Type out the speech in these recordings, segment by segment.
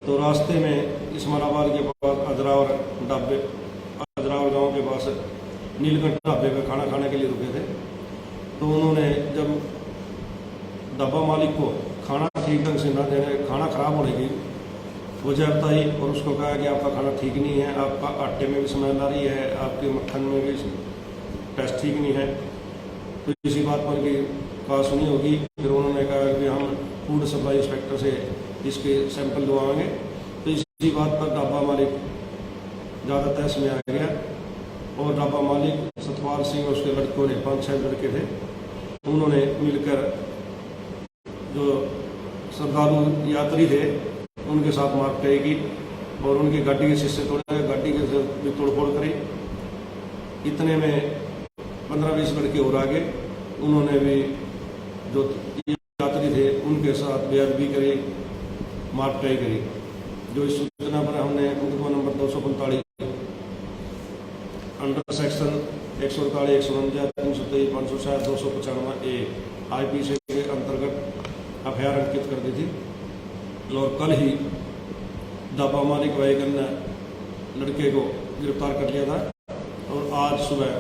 तो रास्ते में इस्माइलाबाद के पास अजरावर गांव के पास नीलकंठ ढाबे पे खाना खाने के लिए रुके थे। तो उन्होंने जब ढाबा मालिक को खाना ठीक ढंग से न देने, खाना खराब होने की वजह बताई और उसको कहा कि आपका खाना ठीक नहीं है, आपका आटे में भी स्मेल आ रही है, आपके मक्खन में भी टेस्ट ठीक नहीं है। तो इसी बात पर की बात सुनी होगी। फिर उन्होंने कहा कि हम फूड सप्लाई इंस्पेक्टर से इसके सैंपल लगवाएंगे। तो इसी बात पर ढाबा मालिक ज़्यादा तहस में आ गया और ढाबा मालिक सतपाल सिंह और उसके लड़कों ने 5-6 लड़के थे, उन्होंने मिलकर जो श्रद्धालु यात्री थे उनके साथ मारपीट की और उनकी गाड़ी के शीशे तोड़े, गाड़ी के भी तोड़फोड़ करी। इतने में 15-20 लड़के और आगे, उन्होंने भी जो यात्री थे उनके साथ बेअदबी करी, मारपीट करी। जो इस सूचना पर हमने मुकदमा नंबर 245 अंडर सेक्शन 148, 149, 323, 560, 295 ए IPC के अंतर्गत FIR अंकित कर दी थी। और कल ही ढाबा मालिक व एक अन्य लड़के को गिरफ्तार कर लिया था और आज सुबह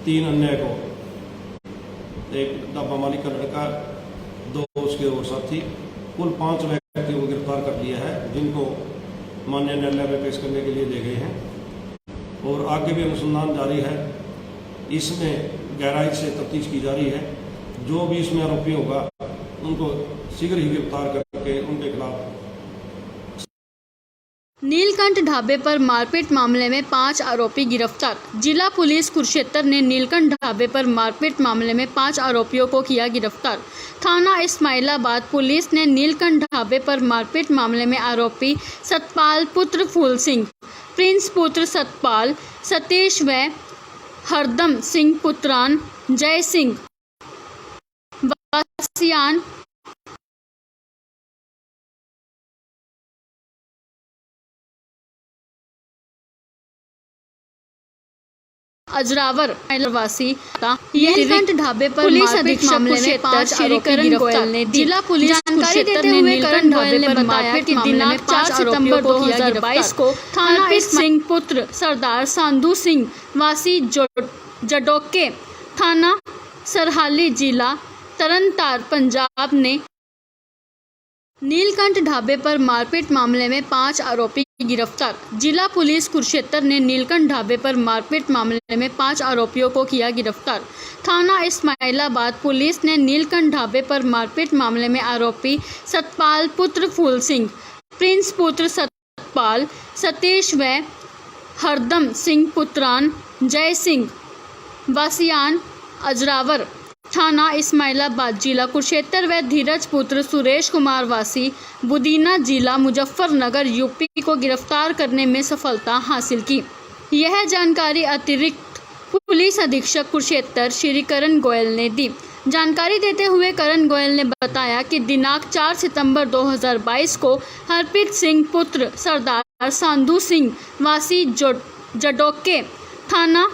3 अन्य को, एक ढाबा मालिक का लड़का, 2 उसके और साथी, कुल 5 व्यक्तियों को गिरफ्तार कर लिया है, जिनको माननीय न्यायालय में पेश करने के लिए ले गए हैं और आगे भी अनुसंधान जारी है। इसमें गहराई से तफ्तीश की जा रही है। जो भी इसमें आरोपी होगा उनको शीघ्र ही गिरफ्तार करके उनके खिलाफ। नीलकंठ ढाबे पर मारपीट मामले में 5 आरोपी गिरफ्तार। जिला पुलिस कुरुक्षेत्र ने नीलकंठ ढाबे पर मारपीट मामले में 5 आरोपियों को किया गिरफ्तार। थाना इस्माइलाबाद पुलिस ने नीलकंठ ढाबे पर मारपीट मामले में आरोपी सतपाल पुत्र फूल सिंह, प्रिंस पुत्र सतपाल, सतीश व हरदम सिंह पुत्रान जय सिंह वासियान अजरावर वासी नीलकंठ ढाबे पर पुलिस अधीक्षक मामले में 5 आरोपी गिरफ्तार ने जिला पुलिस जानकारी देते हुए करण ढाबे ने बताया कि दिनांक 4 सितंबर 2022 को थाना सिंह पुत्र सरदार सांधू सिंह वासी जडोके, थाना सरहाली, जिला तरनतार, पंजाब ने नीलकंठ ढाबे पर मारपीट मामले में 5 आरोपी गिरफ्तार। जिला पुलिस कुरुक्षेत्र ने नीलकंठ ढाबे पर मारपीट मामले में 5 आरोपियों को किया गिरफ्तार। थाना इस्माइलाबाद पुलिस ने नीलकंठ ढाबे पर मारपीट मामले में आरोपी सतपाल पुत्र फूल सिंह, प्रिंस पुत्र सतपाल, सतीश व हरदम सिंह पुत्रान जय सिंह वासियान अजरावर, थाना इस्माइलाबाद, जिला कुरुक्षेत्र व धीरज पुत्र सुरेश कुमार वासी बुदीना, जिला मुजफ्फरनगर, यूपी को गिरफ्तार करने में सफलता हासिल की। यह जानकारी अतिरिक्त पुलिस अधीक्षक कुरुक्षेत्र श्री करण गोयल ने दी। जानकारी देते हुए करण गोयल ने बताया कि दिनांक 4 सितंबर 2022 को हरप्रीत सिंह पुत्र सरदार सांधू सिंह वासी जडोके, थाना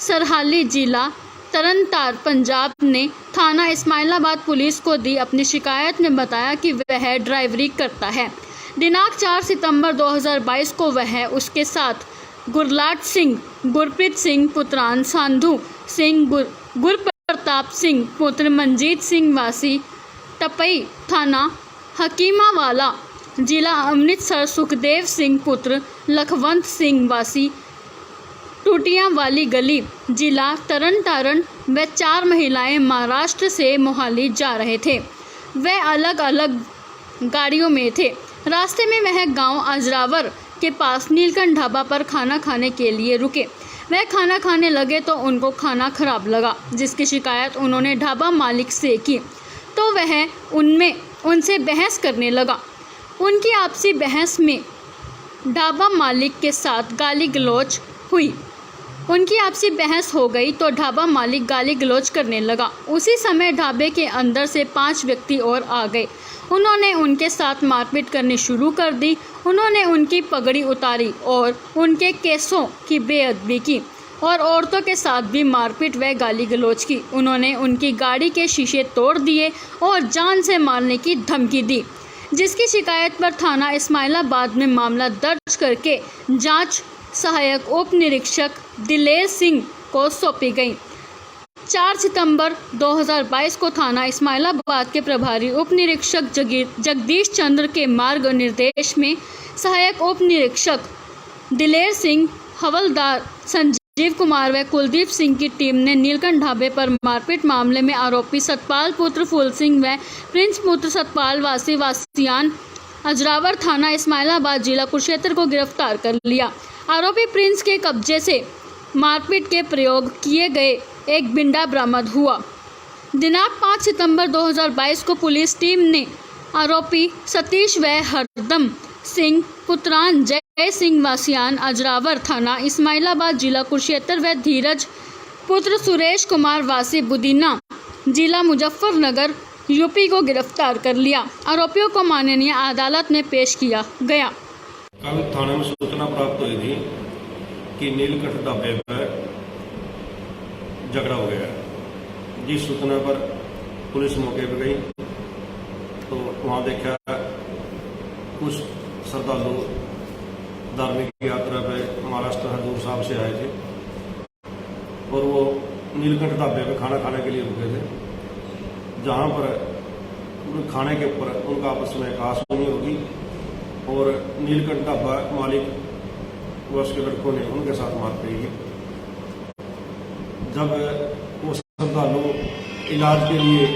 सरहाली, जिला तरनतार, पंजाब ने थाना इस्माइलाबाद पुलिस को दी अपनी शिकायत में बताया कि वह ड्राइवरी करता है। दिनांक 4 सितंबर 2022 को वह उसके साथ गुरलाट सिंह, गुरप्रीत सिंह पुत्रान सांधू सिंह, गुरप्रताप सिंह पुत्र मंजीत सिंह वासी टपई, थाना हकीमावाला, जिला अमृतसर, सुखदेव सिंह पुत्र लखवंत सिंह वासी टूटियां वाली गली, जिला तरन तारण व 4 महिलाएं महाराष्ट्र से मोहाली जा रहे थे। वे अलग अलग गाड़ियों में थे। रास्ते में वह गांव अजरावर के पास नीलकंठ ढाबा पर खाना खाने के लिए रुके। वह खाना खाने लगे तो उनको खाना खराब लगा, जिसकी शिकायत उन्होंने ढाबा मालिक से की तो वह उनसे बहस करने लगा। उनकी आपसी बहस में ढाबा मालिक के साथ गाली गलौज हुई। उनकी आपसी बहस हो गई तो ढाबा मालिक गाली गलौज करने लगा। उसी समय ढाबे के अंदर से 5 व्यक्ति और आ गए। उन्होंने उनके साथ मारपीट करनी शुरू कर दी। उन्होंने उनकी पगड़ी उतारी और उनके केसों की बेअदबी की और औरतों के साथ भी मारपीट व गाली गलौज की। उन्होंने उनकी गाड़ी के शीशे तोड़ दिए और जान से मारने की धमकी दी। जिसकी शिकायत पर थाना इस्माइलाबाद में मामला दर्ज करके जांच सहायक उप निरीक्षक दिलेर सिंह को सौंपी गई। 4 सितंबर 2022 को थाना इस्माइलाबाद के प्रभारी उप निरीक्षक जगदीश चंद्र के मार्ग निर्देश में सहायक उप निरीक्षक दिलेर सिंह, हवलदार संजीव कुमार व कुलदीप सिंह की टीम ने नीलकंठ ढाबे पर मारपीट मामले में आरोपी सतपाल पुत्र फूल सिंह व प्रिंस पुत्र सतपाल वासी वासियान अजरावर थाना इस्माइलाबाद जिला कुरुक्षेत्र को गिरफ्तार कर लिया। आरोपी प्रिंस के कब्जे से मारपीट के प्रयोग किए गए एक बिंडा बरामद हुआ। दिनांक 5 सितंबर 2022 को पुलिस टीम ने आरोपी सतीश व हरदम सिंह पुत्रान जय सिंह वासियान अजरावर थाना इस्माइलाबाद जिला कुरुक्षेत्र व धीरज पुत्र सुरेश कुमार वासी बुदीना जिला मुजफ्फरनगर यूपी को गिरफ्तार कर लिया। आरोपियों को माननीय अदालत में पेश किया गया। कल थाने में सूचना प्राप्त हुई थी कि नीलकंठ ढाबे पर झगड़ा हो गया। जिस सूचना पर पुलिस मौके पर गई तो वहाँ देखा कुछ श्रद्धालु धार्मिक यात्रा पे महाराष्ट्र हजूर साहब से आए थे और वो नीलकंठ ढाबे पे खाना खाने के लिए रुके थे, जहाँ पर खाने के ऊपर उनका आपस में कहासुनी होगी और नीलकंठ ढाबा मालिक व उसके लड़कों ने उनके साथ मारपीट की। जब वो श्रद्धालु इलाज के लिए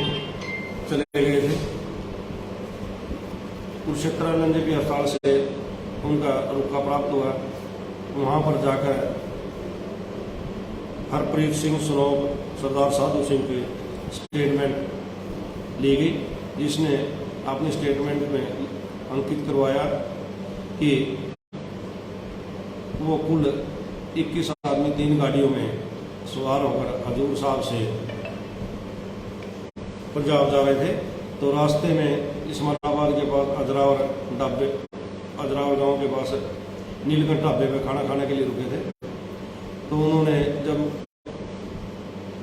चले गए थे, कुरुक्षेत्रानंद की अस्पताल से उनका रुका प्राप्त हुआ। वहाँ पर जाकर हरप्रीत सिंह सनोब सरदार साधु सिंह की स्टेटमेंट ली गई, जिसने अपनी स्टेटमेंट में अंकित करवाया कि वो कुल 21 आदमी 3 गाड़ियों में सवार होकर हजूर साहब से पंजाब जा रहे थे। तो रास्ते में इस्माइलाबाद के पास अजरावर गांव के पास नीलकंठ ढाबे पे खाना खाने के लिए रुके थे। तो उन्होंने जब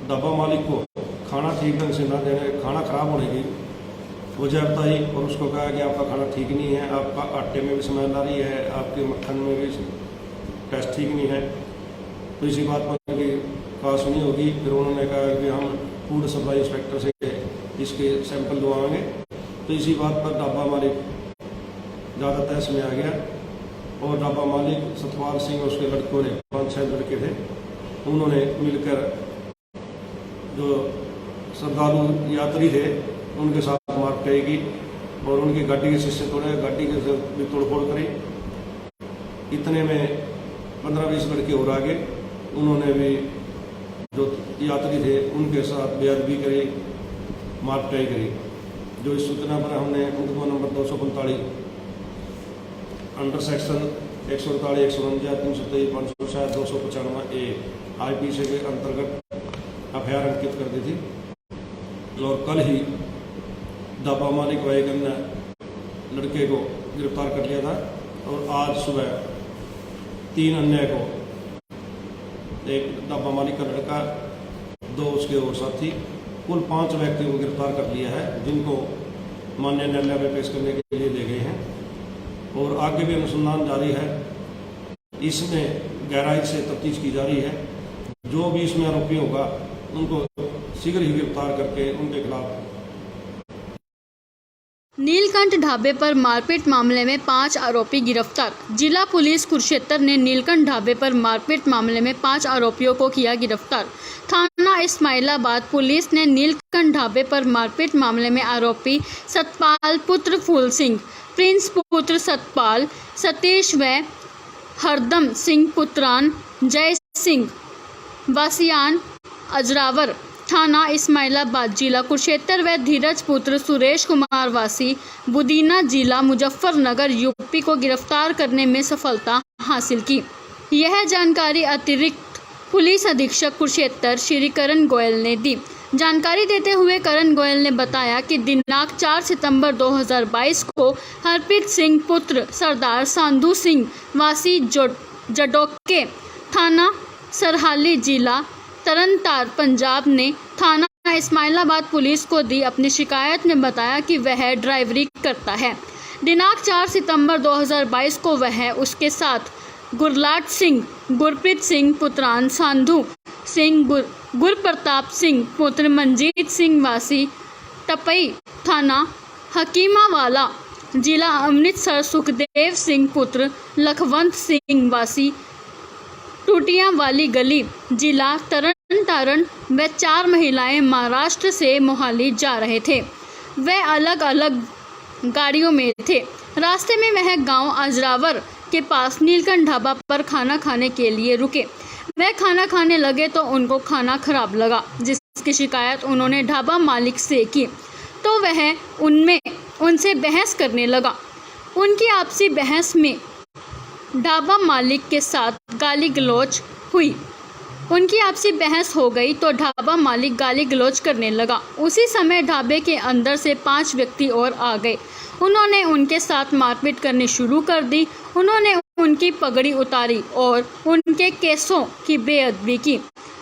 ढाबा मालिक को खाना ठीक ढंग से न देने, खाना खराब होने की वजह बताई और उसको कहा कि आपका खाना ठीक नहीं है, आपका आटे में भी स्मेल आ रही है, आपके मक्खन में भी टेस्ट ठीक नहीं है। तो इसी बात पर उनकी कहासुनी होगी। फिर उन्होंने कहा कि हम फूड सप्लाई इंस्पेक्टर से इसके सैंपल लगवाएंगे। तो इसी बात पर ढाबा मालिक ज़्यादा तहस में आ गया और ढाबा मालिक सतपाल सिंह और उसके लड़कों ने 5-6 लड़के थे, उन्होंने मिलकर जो श्रद्धालु यात्री थे उनके साथ मारपीट की और उनकी गाड़ी के शीशे तोड़े, गाड़ी के भी तोड़फोड़ करी। इतने में 15-20 लड़के और आगे उन्होंने भी जो यात्री थे उनके साथ बेअदबी करी, मारपीट करी। जो इस सूचना पर हमने मुकदमा नंबर 245 अंडर सेक्शन 148, 149, 323, 560, 295 ए IPC के अंतर्गत FIR अंकित कर दी थी। और कल ही ढाबा मालिक व एक अन्य लड़के को गिरफ्तार कर लिया था और आज सुबह 3 अन्य को, एक ढाबा मालिक का लड़का, 2 उसके और साथी, कुल 5 व्यक्तियों को गिरफ्तार कर लिया है, जिनको माननीय न्यायालय में पेश करने के लिए ले गए हैं और आगे भी अनुसंधान जारी है। इसमें गहराई से तफ्तीश की जा रही है। जो भी इसमें आरोपी होगा उनको शीघ्र ही गिरफ्तार करके उनके खिलाफ। नीलकंठ ढाबे पर मारपीट मामले में 5 आरोपी गिरफ्तार। जिला पुलिस कुरुक्षेत्र ने नीलकंठ ढाबे पर मारपीट मामले में 5 आरोपियों को किया गिरफ्तार। थाना इस्माइलाबाद पुलिस ने नीलकंठ ढाबे पर मारपीट मामले में आरोपी सतपाल पुत्र फूल सिंह, प्रिंस पुत्र सतपाल, सतीश व हरदम सिंह पुत्रान जय सिंह वासियान अजरावर थाना इस्माइलाबाद जिला कुरुक्षेत्र व धीरज पुत्र सुरेश कुमार वासी बुदीना जिला मुजफ्फरनगर यूपी को गिरफ्तार करने में सफलता हासिल की। यह जानकारी अतिरिक्त पुलिस अधीक्षक कुरुक्षेत्र श्री करण गोयल ने दी। जानकारी देते हुए करण गोयल ने बताया कि दिनांक 4 सितंबर 2022 को हरप्रीत सिंह पुत्र सरदार सांधू सिंह वासी जडोके थाना सरहाली जिला तरनतार पंजाब ने थाना इस्माइलाबाद पुलिस को दी अपनी शिकायत में बताया कि वह ड्राइवरी करता है। दिनांक 4 सितंबर 2022 को वह उसके साथ गुरलाट सिंह, गुरप्रीत सिंह पुत्रान संधू सिंह, गुरप्रताप सिंह पुत्र मंजीत सिंह वासी टपई थाना हकीमावाला, जिला अमृतसर सुखदेव सिंह पुत्र लखवंत सिंह वासी टूटियां वाली गली, जिला तरन तारण व 4 महिलाएं महाराष्ट्र से मोहाली जा रहे थे। वे अलग अलग गाड़ियों में थे। रास्ते में वह गांव अजरावर के पास नीलकंठ ढाबा पर खाना खाने के लिए रुके। वह खाना खाने लगे तो उनको खाना खराब लगा, जिसकी शिकायत उन्होंने ढाबा मालिक से की तो वह उनसे बहस करने लगा। उनकी आपसी बहस में ढाबा मालिक के साथ गाली गलौज हुई। उनकी आपसी बहस हो गई तो ढाबा मालिक गाली गलौज करने लगा। उसी समय ढाबे के अंदर से 5 व्यक्ति और आ गए। उन्होंने उनके साथ मारपीट करनी शुरू कर दी। उन्होंने उनकी पगड़ी उतारी और उनके केसों की बेअदबी की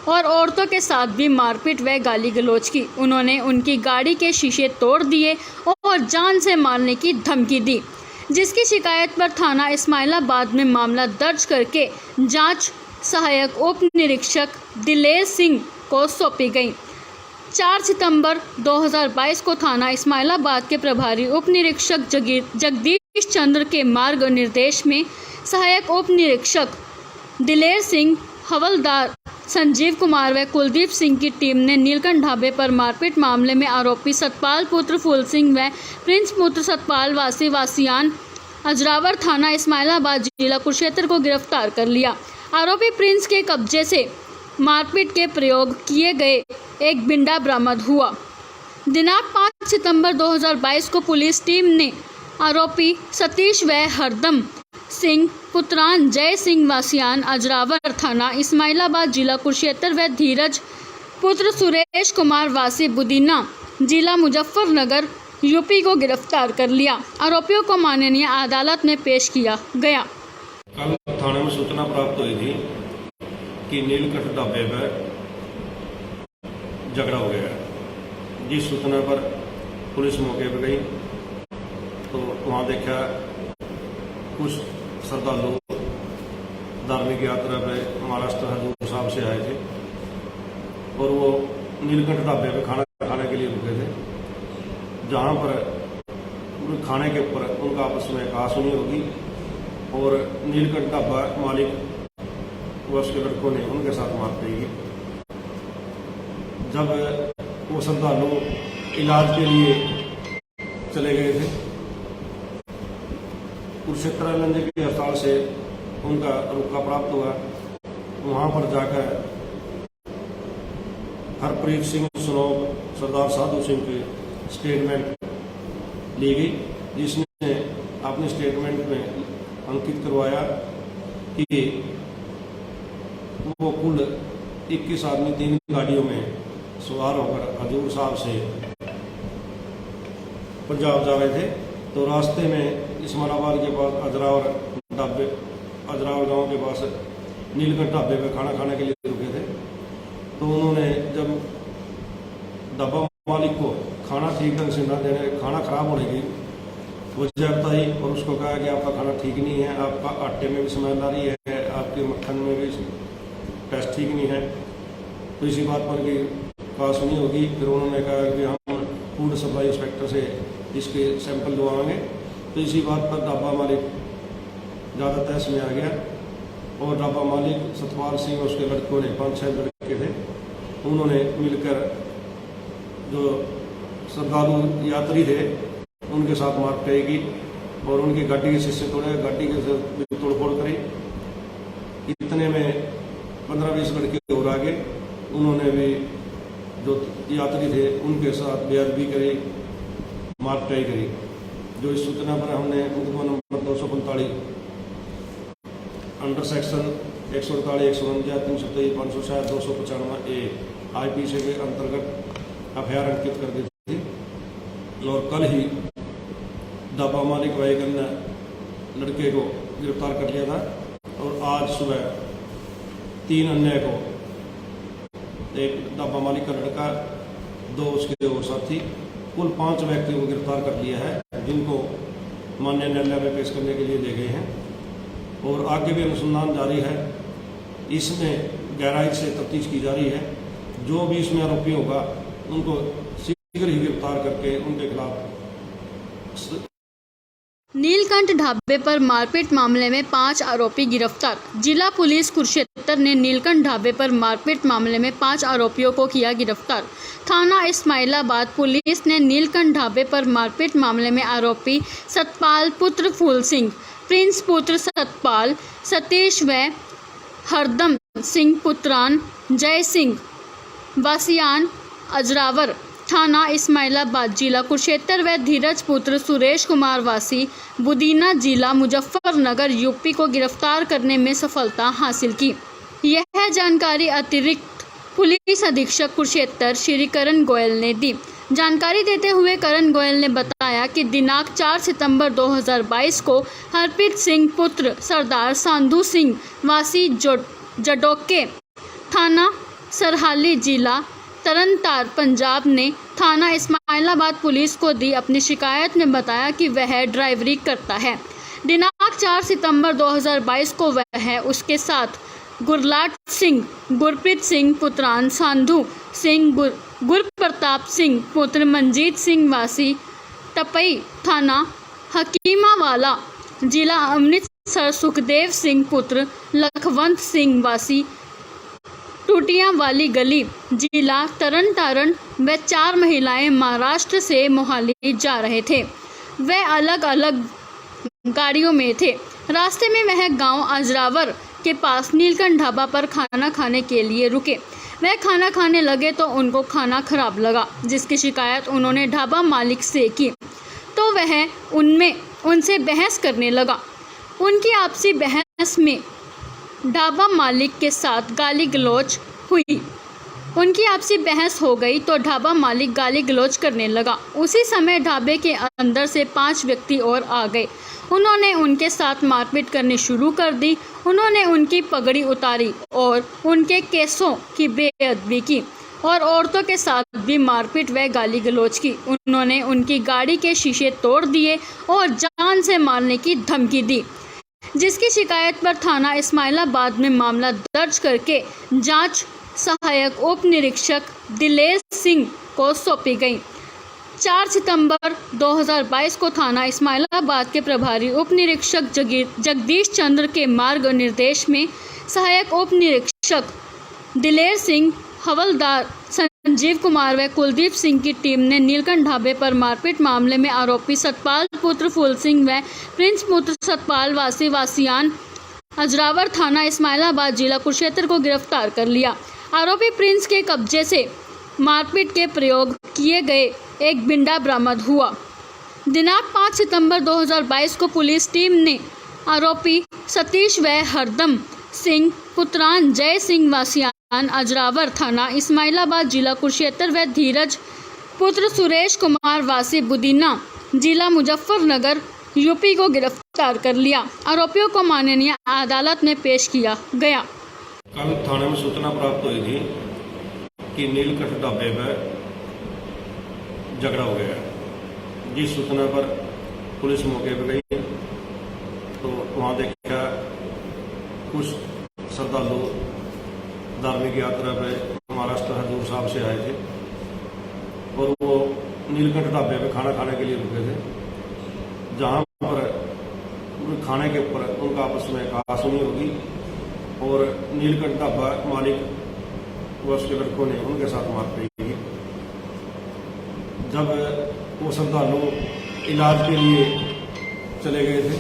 और औरतों के साथ भी मारपीट व गाली गलौज की। उन्होंने उनकी गाड़ी के शीशे तोड़ दिए और जान से मारने की धमकी दी, जिसकी शिकायत पर थाना इस्माइलाबाद में मामला दर्ज करके जांच सहायक उप निरीक्षक दिलेर सिंह को सौंपी गई। 4 सितंबर 2022 को थाना इस्माइलाबाद के प्रभारी उप निरीक्षक जगदीश चंद्र के मार्ग निर्देश में सहायक उप निरीक्षक दिलेर सिंह, हवलदार संजीव कुमार व कुलदीप सिंह की टीम ने नीलकंठ ढाबे पर मारपीट मामले में आरोपी सतपाल पुत्र फूल सिंह व प्रिंस पुत्र सतपाल वासी वासियान अजरावर थाना इस्माइलाबाद जिला कुरुक्षेत्र को गिरफ्तार कर लिया। आरोपी प्रिंस के कब्जे से मारपीट के प्रयोग किए गए एक बिंडा बरामद हुआ। दिनांक 5 सितंबर 2022 को पुलिस टीम ने आरोपी सतीश व हरदम सिंह पुत्रान जय सिंह वासियान अजरावर थाना इस्माइलाबाद जिला कुरुक्षेत्र व धीरज पुत्र सुरेश कुमार वासी बुदीना जिला मुजफ्फरनगर यूपी को गिरफ्तार कर लिया। आरोपियों को माननीय अदालत में पेश किया गया। कल थाने में सूचना प्राप्त हुई थी कि नीलकंठ ढाबे पर झगड़ा हो गया है। जिस सूचना पर पुलिस मौके पर गई तो वहाँ देखा कुछ श्रद्धालु धार्मिक यात्रा पे महाराष्ट्र हजूर साहब से आए थे और वो नीलकंठ ढाबे पे खाना खाने के लिए रुके थे, जहाँ पर खाने के ऊपर उनका आपस में कहासुनी होगी और नीलकंठ ढाबा मालिक व उसके लड़कों ने उनके साथ मारपीट की। जब वो श्रद्धालु इलाज के लिए चले गए थे, कुरुक्षेत्र एलएनजे के अस्पताल से उनका रुका प्राप्त हुआ। वहाँ पर जाकर हरप्रीत सिंह सुनोब, सरदार साधु सिंह की स्टेटमेंट ली गई, जिसने अपने स्टेटमेंट में अंकित करवाया कि वो कुल 21 आदमी 3 गाड़ियों में सवार होकर हजूर साहब से पंजाब जा रहे थे। तो रास्ते में इस्माइलाबाद के पास अजरावर गांव के पास नीलकंठ ढाबे पे खाना खाने के लिए रुके थे। तो उन्होंने जब ढाबा मालिक को खाना ठीक ढंग से न देने, खाना खराब होने की वजह बताई और उसको कहा कि आपका खाना ठीक नहीं है, आपका आटे में भी स्मेल आ रही है, आपके मक्खन में भी टेस्ट ठीक नहीं है। तो इसी बात पर कि कहासुनी होगी। फिर उन्होंने कहा कि हम फूड सप्लाई इंस्पेक्टर से इसके सैंपल लगवाएंगे। तो इसी बात पर ढाबा मालिक ज़्यादा तहस में आ गया और ढाबा मालिक सतपाल सिंह और उसके लड़कों ने 5-6 लड़के थे, उन्होंने मिलकर जो श्रद्धालु यात्री थे उनके साथ मारपीट की और उनकी गाड़ी के शीशे तोड़े, गाड़ी के तोड़फोड़ करी। इतने में 15-20 लड़के और आगे, उन्होंने भी जो यात्री थे उनके साथ बेअदबी करी, मारपीट करी। जो इस सूचना पर हमने मुकदमा number 245 under section 148, 149, 323, 560, 295A IPC के अंतर्गत एफआईआर अंकित कर दी थी। और कल ही ढाबा मालिक व एक अन्य लड़के को गिरफ्तार कर लिया था और आज सुबह 3 अन्य को, एक ढाबा मालिक का लड़का, 2 उसके और साथी, कुल 5 व्यक्तियों को गिरफ्तार कर लिया है, जिनको माननीय न्यायालय में पेश करने के लिए ले गए हैं और आगे भी अनुसंधान जारी है। इसमें गहराई से तफ्तीश की जा रही है। जो भी इसमें आरोपी होगा उनको शीघ्र ही गिरफ्तार करके उनके खिलाफ। नीलकंठ ढाबे पर मारपीट मामले में 5 आरोपी गिरफ्तार। जिला पुलिस कुरुक्षेत्र ने नीलकंठ ढाबे पर मारपीट मामले में 5 आरोपियों को किया गिरफ्तार। थाना इस्माइलाबाद पुलिस ने नीलकंठ ढाबे पर मारपीट मामले में आरोपी सतपाल पुत्र फूल सिंह, प्रिंस पुत्र सतपाल, सतीश व हरदम सिंह पुत्रान जय सिंह वासियान अजरावर थाना इस्माइलाबाद जिला कुरुक्षेत्र व धीरज पुत्र सुरेश कुमार वासी बुदीना जिला मुजफ्फरनगर यूपी को गिरफ्तार करने में सफलता हासिल की। यह जानकारी अतिरिक्त पुलिस अधीक्षक कुरुक्षेत्र श्री करण गोयल ने दी। जानकारी देते हुए करण गोयल ने बताया कि दिनांक 4 सितंबर 2022 को हरप्रीत सिंह पुत्र सरदार सांधू सिंह वासी जडोके थाना सरहाली जिला तरनतार पंजाब ने थाना इस्माइलाबाद पुलिस को दी अपनी शिकायत में बताया कि वह ड्राइवरी करता है। दिनांक 4 सितंबर 2022 को वह उसके साथ गुरलाट सिंह, गुरप्रीत सिंह पुत्रान सांधू सिंह, गुरप्रताप सिंह पुत्र मंजीत सिंह वासी टपई थाना हकीमावाला जिला अमृतसर, सुखदेव सिंह पुत्र लखवंत सिंह वासी टूटियां वाली गली जिला तरन तारण व 4 महिलाएं महाराष्ट्र से मोहाली जा रहे थे। वे अलग अलग गाड़ियों में थे। रास्ते में वह गांव अजरावर के पास नीलकंठ ढाबा पर खाना खाने के लिए रुके। वह खाना खाने लगे तो उनको खाना खराब लगा, जिसकी शिकायत उन्होंने ढाबा मालिक से की तो वह उनसे बहस करने लगा। उनकी आपसी बहस में ढाबा मालिक के साथ गाली गलौज हुई। उनकी आपसी बहस हो गई तो ढाबा मालिक गाली गलौज करने लगा। उसी समय ढाबे के अंदर से 5 व्यक्ति और आ गए। उन्होंने उनके साथ मारपीट करनी शुरू कर दी। उन्होंने उनकी पगड़ी उतारी और उनके केसों की बेअदबी की और औरतों के साथ भी मारपीट व गाली गलौज की। उन्होंने उनकी गाड़ी के शीशे तोड़ दिए और जान से मारने की धमकी दी, जिसकी शिकायत पर थाना इस्माइलाबाद में मामला दर्ज करके जांच सहायक उप निरीक्षक दिलेर सिंह को सौंपी गई। 4 सितंबर 2022 को थाना इस्माइलाबाद के प्रभारी उप निरीक्षक जगदीश चंद्र के मार्ग निर्देश में सहायक उप निरीक्षक दिलेर सिंह, हवलदार संजीव कुमार व कुलदीप सिंह की टीम ने नीलकंठ ढाबे पर मारपीट मामले में आरोपी सतपाल पुत्र फूल सिंह व प्रिंस पुत्र सतपाल वासी वासियान अजरावर थाना इस्माइलाबाद जिला कुरुक्षेत्र को गिरफ्तार कर लिया। आरोपी प्रिंस के कब्जे से मारपीट के प्रयोग किए गए एक बिंडा बरामद हुआ। दिनांक 5 सितंबर 2022 को पुलिस टीम ने आरोपी सतीश व हरदम सिंह पुत्रान जय सिंह वासियान अजरावर थाना इस्माइलाबाद जिला कुरुक्षेत्र व धीरज पुत्र सुरेश कुमार वासी बुदीना जिला मुजफ्फरनगर यूपी को गिरफ्तार कर लिया। आरोपियों को माननीय अदालत में पेश किया गया। कल थाने में सूचना प्राप्त हुई थी कि नीलकंठ ढाबे पर झगड़ा हो गया है। जिस सूचना पर पुलिस मौके पर गई तो वहाँ देखा कुछ श्रद्धालु धार्मिक यात्रा पर महाराष्ट्र हजूर साहब से आए थे और वो नीलकंठ ढाबे पे खाना खाने के लिए रुके थे, जहाँ पर खाने के ऊपर उनका आपस में कहासुनी होगी और नीलकंठ ढाबा मालिक व उसके लड़कों ने उनके साथ मारपीट की। जब वो श्रद्धालु इलाज के लिए चले गए थे,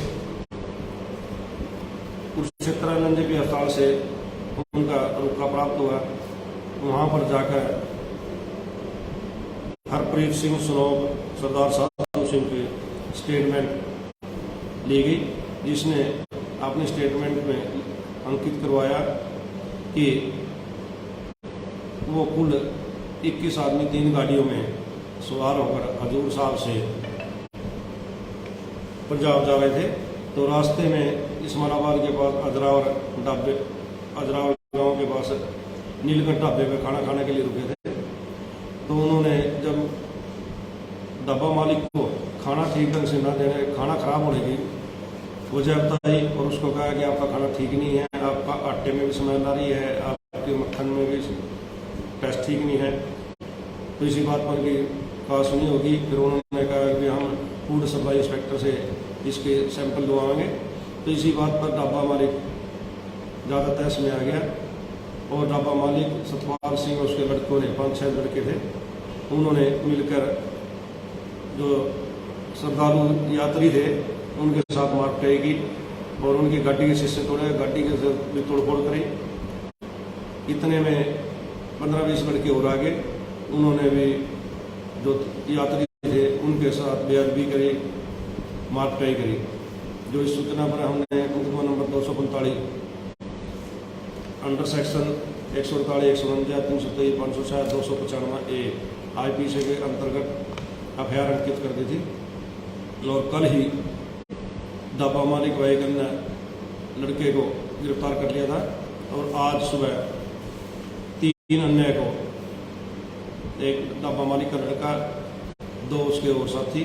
कुरुक्षेत्र एलएनजेपी अस्पताल से उनका रुका प्राप्त हुआ। वहाँ पर जाकर हरप्रीत सिंह सुनोब, सरदार सांधू सिंह की स्टेटमेंट ली गई, जिसने अपने स्टेटमेंट में अंकित करवाया कि वो कुल 21 आदमी 3 गाड़ियों में सवार होकर हजूर साहब से पंजाब जा रहे थे। तो रास्ते में इस्माइलाबाद के पास अजरावर गांव के पास नीलकंठ ढाबे पे खाना खाने के लिए रुके थे। तो उन्होंने जब ढाबा मालिक को खाना ठीक ढंग से ना देने, खाना खराब होने की वजह बताई और उसको कहा कि आपका खाना ठीक नहीं है, आपका आटे में भी स्मेल आ रही है, आपके मक्खन में भी टेस्ट ठीक नहीं है। तो इसी बात पर की बात सुनी होगी। फिर उन्होंने कहा कि हम फूड सप्लाई इंस्पेक्टर से इसके सैंपल लगवाएंगे। तो इसी बात पर ढाबा मालिक ज़्यादा तहस में आ गया और ढाबा मालिक सतपाल सिंह और उसके लड़कों ने 5-6 लड़के थे, उन्होंने मिलकर जो श्रद्धालु यात्री थे उनके साथ मारपीट की और उनकी गाड़ी के शीशे तोड़े, गाड़ी के भी तोड़फोड़ करी। इतने में 15-20 लड़के और आगे, उन्होंने भी जो यात्री थे उनके साथ बेअदबी करी, मारपीट करी। जो इस सूचना पर हमने मुकदमा number 245 under section 148, 149, 323, 560, 295A IPC के अंतर्गत एफआईआर अंकित कर दी थी। और कल ही ढाबा मालिक व एक अन्य लड़के को गिरफ्तार कर लिया था और आज सुबह 3 अन्य को, एक ढाबा मालिक का लड़का, 2 उसके और साथी,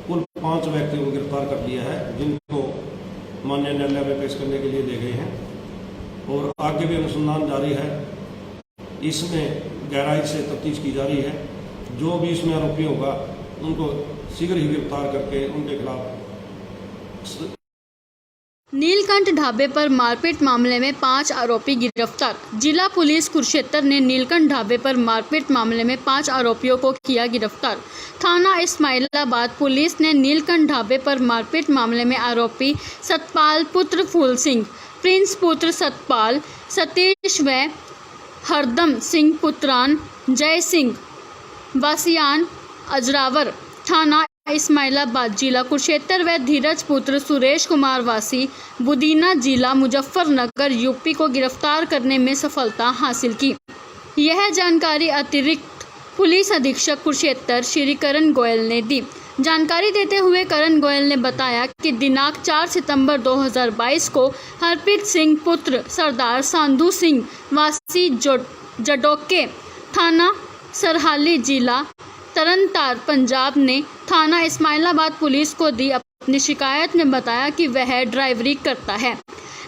कुल 5 व्यक्तियों को गिरफ्तार कर लिया है, जिनको माननीय न्यायालय में पेश करने के लिए ले गए हैं और आगे भी अनुसंधान जारी है। इसमें गहराई से तफ्तीश की जा रही है। जो भी इसमें आरोपी होगा उनको शीघ्र ही गिरफ्तार करके उनके खिलाफ। नीलकंठ ढाबे पर मारपीट मामले में 5 आरोपी गिरफ्तार। जिला पुलिस कुरुक्षेत्र ने नीलकंठ ढाबे पर मारपीट मामले में 5 आरोपियों को किया गिरफ्तार। थाना इस्माइलाबाद पुलिस ने नीलकंठ ढाबे पर मारपीट मामले में आरोपी सतपाल पुत्र फूल सिंह, प्रिंस पुत्र सतपाल, सतीश व हरदम सिंह पुत्रान जय सिंह वासियान अजरावर, थाना इस्माइलाबाद जिला कुरुक्षेत्र व धीरज पुत्र सुरेश कुमार वासी बुदीना जिला मुजफ्फरनगर यूपी को गिरफ्तार करने में सफलता हासिल की। यह जानकारी अतिरिक्त पुलिस अधीक्षक कुरुक्षेत्र श्री करण गोयल ने दी। जानकारी देते हुए करण गोयल ने बताया कि दिनांक 4 सितंबर 2022 को हरप्रीत सिंह पुत्र सरदार सांधू सिंह वासी जडोके, थाना सरहाली, जिला तरनतार, पंजाब ने थाना इस्माइलाबाद पुलिस को दी अपनी शिकायत में बताया कि वह ड्राइवरी करता है।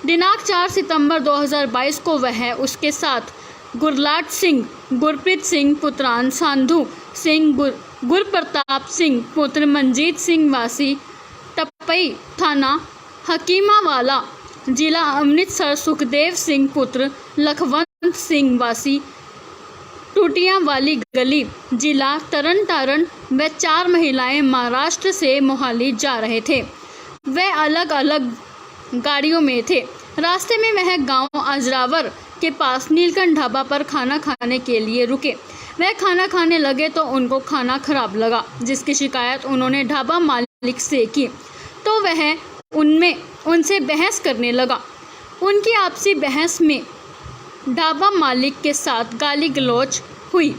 दिनांक 4 सितंबर 2022 को वह उसके साथ गुरलाट सिंह, गुरप्रीत सिंह पुत्रान सांधू सिंह, गुरप्रताप सिंह पुत्र मंजीत सिंह वासी टपई, थाना हकीमावाला, जिला अमृतसर सुखदेव सिंह पुत्र लखवंत सिंह वासी टूटियां वाली गली, जिला तरन तारण व 4 महिलाएं महाराष्ट्र से मोहाली जा रहे थे। वे अलग अलग गाड़ियों में थे। रास्ते में वह गांव अजरावर के पास नीलकंठ ढाबा पर खाना खाने के लिए रुके। वह खाना खाने लगे तो उनको खाना खराब लगा, जिसकी शिकायत उन्होंने ढाबा मालिक से की तो वह उनसे बहस करने लगा। उनकी आपसी बहस में ढाबा मालिक के साथ गाली गलौज हुई।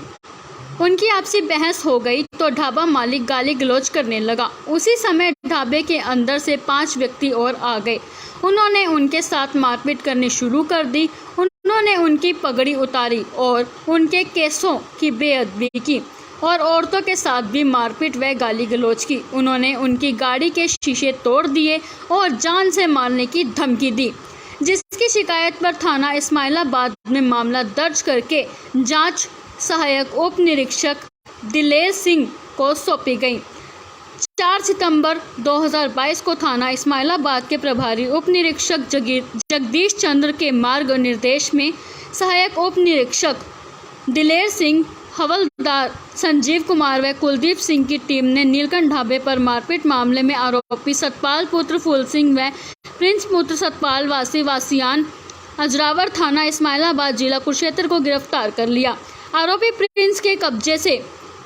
उनकी आपसी बहस हो गई तो ढाबा मालिक गाली गलौज करने लगा। उसी समय ढाबे के अंदर से 5 व्यक्ति और आ गए। उन्होंने उनके साथ मारपीट करनी शुरू कर दी। उन्होंने उनकी पगड़ी उतारी और उनके केसों की बेअदबी की और औरतों के साथ भी मारपीट व गाली गलौज की। उन्होंने उनकी गाड़ी के शीशे तोड़ दिए और जान से मारने की धमकी दी, जिसकी शिकायत पर थाना इस्माइलाबाद में मामला दर्ज करके जांच सहायक उप निरीक्षक दिलेर सिंह को सौंपी गई। 4 सितंबर 2022 को थाना इस्माइलाबाद के प्रभारी उप निरीक्षक जगदीश चंद्र के मार्ग निर्देश में सहायक उप निरीक्षक दिलेर सिंह, हवलदार संजीव कुमार व कुलदीप सिंह की टीम ने नीलकंठ ढाबे पर मारपीट मामले में आरोपी सतपाल पुत्र फूल सिंह व प्रिंस पुत्र सतपाल वासियान अजरावर, थाना इस्माइलाबाद, जिला कुरुक्षेत्र को गिरफ्तार कर लिया। आरोपी प्रिंस के कब्जे से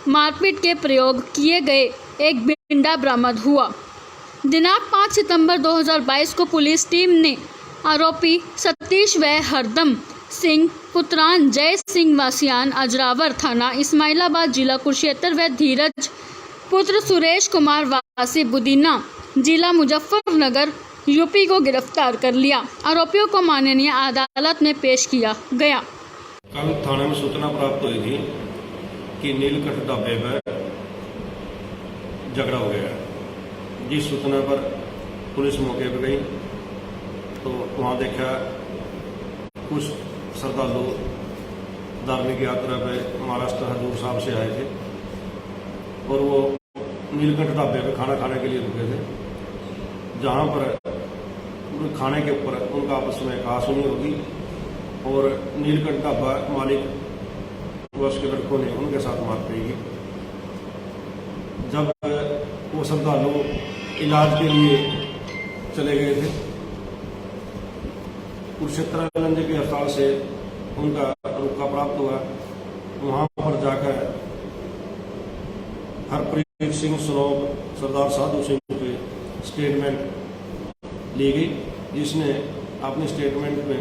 मारपीट के प्रयोग किए गए एक बिंडा बरामद हुआ। दिनांक 5 सितंबर 2022 को पुलिस टीम ने आरोपी सतीश व हरदम सिंह पुत्रान जय सिंह वासियान अजरावर, थाना इस्माइलाबाद, जिला कुरुक्षेत्र व धीरज पुत्र सुरेश कुमार वासी बुदीना, जिला मुजफ्फरनगर, यूपी को गिरफ्तार कर लिया। आरोपियों को माननीय अदालत में पेश किया गया। कल थाने में सूचना प्राप्त हुई थी कि नीलकंठ ढाबे पर झगड़ा हो गया। जिस सूचना पर पुलिस मौके पर गई तो वहाँ देखा कुछ श्रद्धालु धार्मिक यात्रा पे महाराष्ट्र हजूर साहब से आए थे और वो नीलकंठ ढाबे पे खाना खाने के लिए रुके थे, जहाँ पर खाने के ऊपर उनका आपस में कहासुनी होगी और नीलकंठ ढाबा मालिक व उसके लड़कों ने उनके साथ मारपीट की। जब वो श्रद्धालु इलाज के लिए चले गए थे, कुरुक्षेत्र के अस्पताल से उनका रुका प्राप्त हुआ। वहाँ पर जाकर हरप्रीत सिंह सनोब सरदार साधु सिंह की स्टेटमेंट ली गई, जिसने अपने स्टेटमेंट में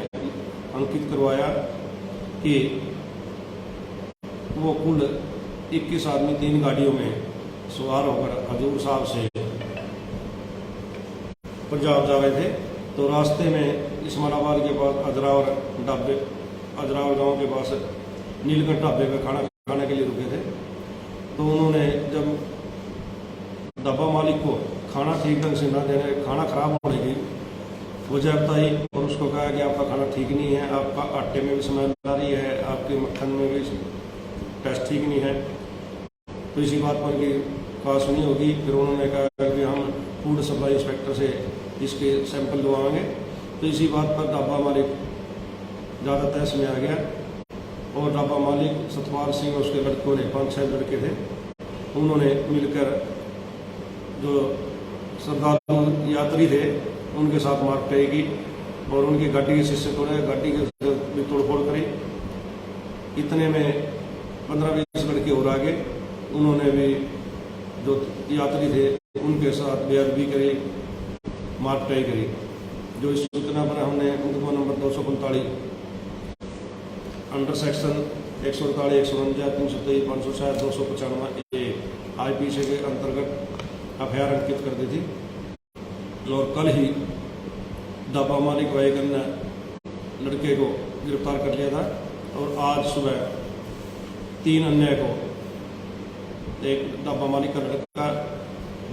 अंकित करवाया कि वो कुल 21 आदमी 3 गाड़ियों में सवार होकर हजूर साहब से पंजाब जा रहे थे। तो रास्ते में इस्माइलाबाद के पास अजरावर गांव के पास नीलकंठ ढाबे पे खाना खाने के लिए रुके थे। तो उन्होंने जब ढाबा मालिक को खाना ठीक ढंग से न देने, खाना खराब होने की वजह बताई और उसको कहा कि आपका खाना ठीक नहीं है, आपका आटे में भी स्मेल आ रही है, आपके मक्खन में भी टेस्ट ठीक नहीं है, तो इसी बात पर की कहासुनी होगी। फिर उन्होंने कहा कि हम फूड सप्लाई इंस्पेक्टर से इसके सैंपल लगवाएंगे। तो इसी बात पर ढाबा मालिक ज़्यादा तहस में आ गया और ढाबा मालिक सतपाल सिंह और उसके लड़कों ने 5-6 लड़के थे, उन्होंने मिलकर जो श्रद्धालु यात्री थे उनके साथ मारपीट की और उनकी गाड़ी के शीशे तोड़े, गाड़ी के भी तोड़फोड़ करी। इतने में 15-20 लड़के और आगे उन्होंने भी जो यात्री थे उनके साथ बेअदबी करी, मारपीट करी। जो इस सूचना पर हमने मुकदमा नंबर 245 अंडर सेक्शन 148, 149, 323, 560, 295 IPC के अंतर्गत FIR अंकित कर दी थी। और कल ही ढाबा मालिक वाइगन ने लड़के को गिरफ्तार कर लिया था और आज सुबह 3 अन्य को, एक ढाबा मालिक का लड़का,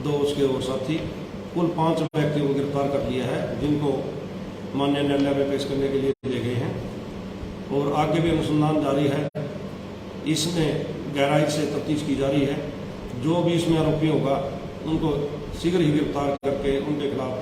2 उसके और साथी, कुल 5 व्यक्तियों को गिरफ्तार कर लिया है, जिनको माननीय न्यायालय में पेश करने के लिए ले गए हैं और आगे भी अनुसंधान जारी है। इसमें गहराई से तफ्तीश की जा रही है। जो भी इसमें आरोपी होगा उनको शीघ्र ही गिरफ्तार करके उनके खिलाफ।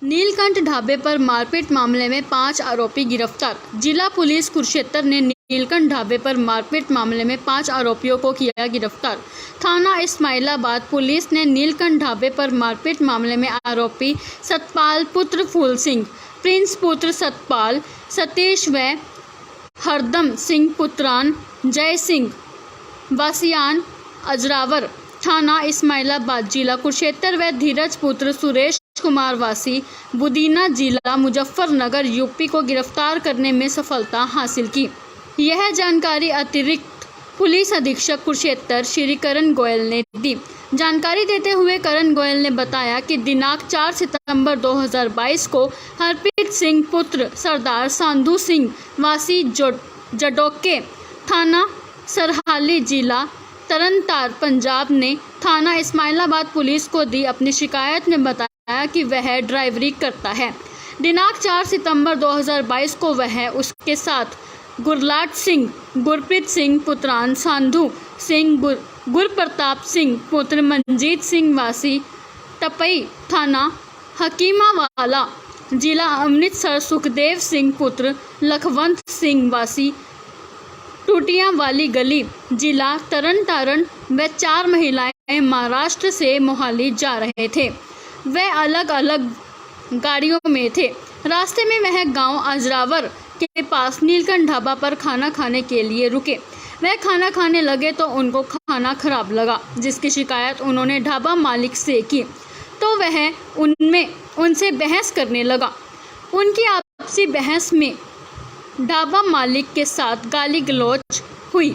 नीलकंठ ढाबे पर मारपीट मामले में 5 आरोपी गिरफ्तार। जिला पुलिस कुरुक्षेत्र ने नीलकंठ ढाबे पर मारपीट मामले में 5 आरोपियों को किया गिरफ्तार। थाना इस्माइलाबाद पुलिस ने नीलकंठ ढाबे पर मारपीट मामले में आरोपी सतपाल पुत्र फूल सिंह, प्रिंस पुत्र सतपाल, सतीश व हरदम सिंह पुत्रान जय सिंह वासियान अजरावर थाना इस्माइलाबाद जिला कुरुक्षेत्र व धीरज पुत्र सुरेश कुमार वासी बुदीना जिला मुजफ्फरनगर यूपी को गिरफ्तार करने में सफलता हासिल की। यह जानकारी अतिरिक्त पुलिस अधीक्षक कुरुक्षेत्र श्री करण गोयल ने दी। जानकारी देते हुए करण गोयल ने बताया कि दिनांक 4 सितंबर 2022 को हरप्रीत सिंह पुत्र सरदार सांधू सिंह वासी जडोके थाना सरहाली जिला तरनतार पंजाब ने थाना इस्माइलाबाद पुलिस को दी अपनी शिकायत में बताया कि वह ड्राइवरी करता है। दिनांक 4 सितंबर 2022 को वह उसके साथ गुरलाट सिंह, गुरप्रीत सिंह पुत्रान सांधू सिंह, गुरप्रताप सिंह पुत्र मंजीत सिंह वासी टपई थाना हकीमावाला जिला अमृतसर, सुखदेव सिंह पुत्र लखवंत सिंह वासी टूटियां वाली गली जिला तरन व 4 महिलाएं महाराष्ट्र से मोहाली जा रहे थे। वे अलग अलग गाड़ियों में थे। रास्ते में वह गांव अजरावर के पास नीलकंठ ढाबा पर खाना खाने के लिए रुके। वह खाना खाने लगे तो उनको खाना खराब लगा, जिसकी शिकायत उन्होंने ढाबा मालिक से की तो वह उनसे बहस करने लगा। उनकी आपसी बहस में ढाबा मालिक के साथ गाली गलौज हुई।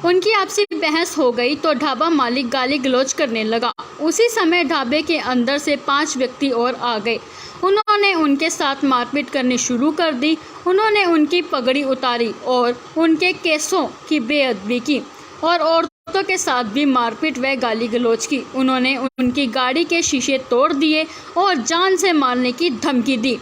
उनकी आपसी बहस हो गई तो ढाबा मालिक गाली गलौज करने लगा। उसी समय ढाबे के अंदर से 5 व्यक्ति और आ गए। उन्होंने उनके साथ मारपीट करनी शुरू कर दी। उन्होंने उनकी पगड़ी उतारी और उनके केसों की बेअदबी की और दोस्तों के साथ भी मारपीट व गाली गलौज की। उन्होंने उनकी गाड़ी के शीशे तोड़ दिए और जान से मारने की धमकी दी,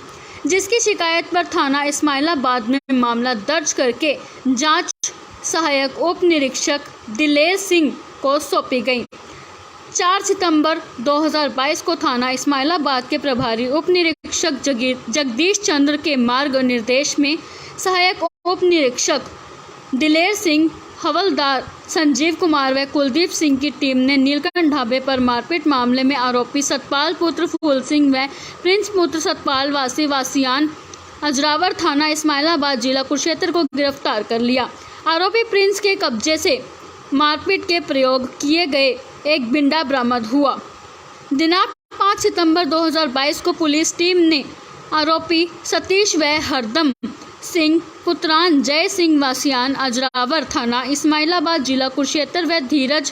जिसकी शिकायत पर थाना इस्माइलाबाद में मामला दर्ज करके जांच सहायक उप निरीक्षक दिलेर सिंह को सौंपी गई। 4 सितंबर 2022 को थाना इस्माइलाबाद के प्रभारी उप निरीक्षक जगदीश चंद्र के मार्ग निर्देश में सहायक उप निरीक्षक दिलेर सिंह, हवलदार संजीव कुमार व कुलदीप सिंह की टीम ने नीलकंठ ढाबे पर मारपीट मामले में आरोपी सतपाल पुत्र फूल सिंह व प्रिंस पुत्र सतपाल वासियान अजरावर थाना इस्माइलाबाद जिला कुरुक्षेत्र को गिरफ्तार कर लिया। आरोपी प्रिंस के कब्जे से मारपीट के प्रयोग किए गए एक बिंडा बरामद हुआ। दिनांक 5 सितंबर 2022 को पुलिस टीम ने आरोपी सतीश व हरदम सिंह पुत्रान जय सिंह वासियान अजरावर थाना इस्माइलाबाद जिला कुरुक्षेत्र व धीरज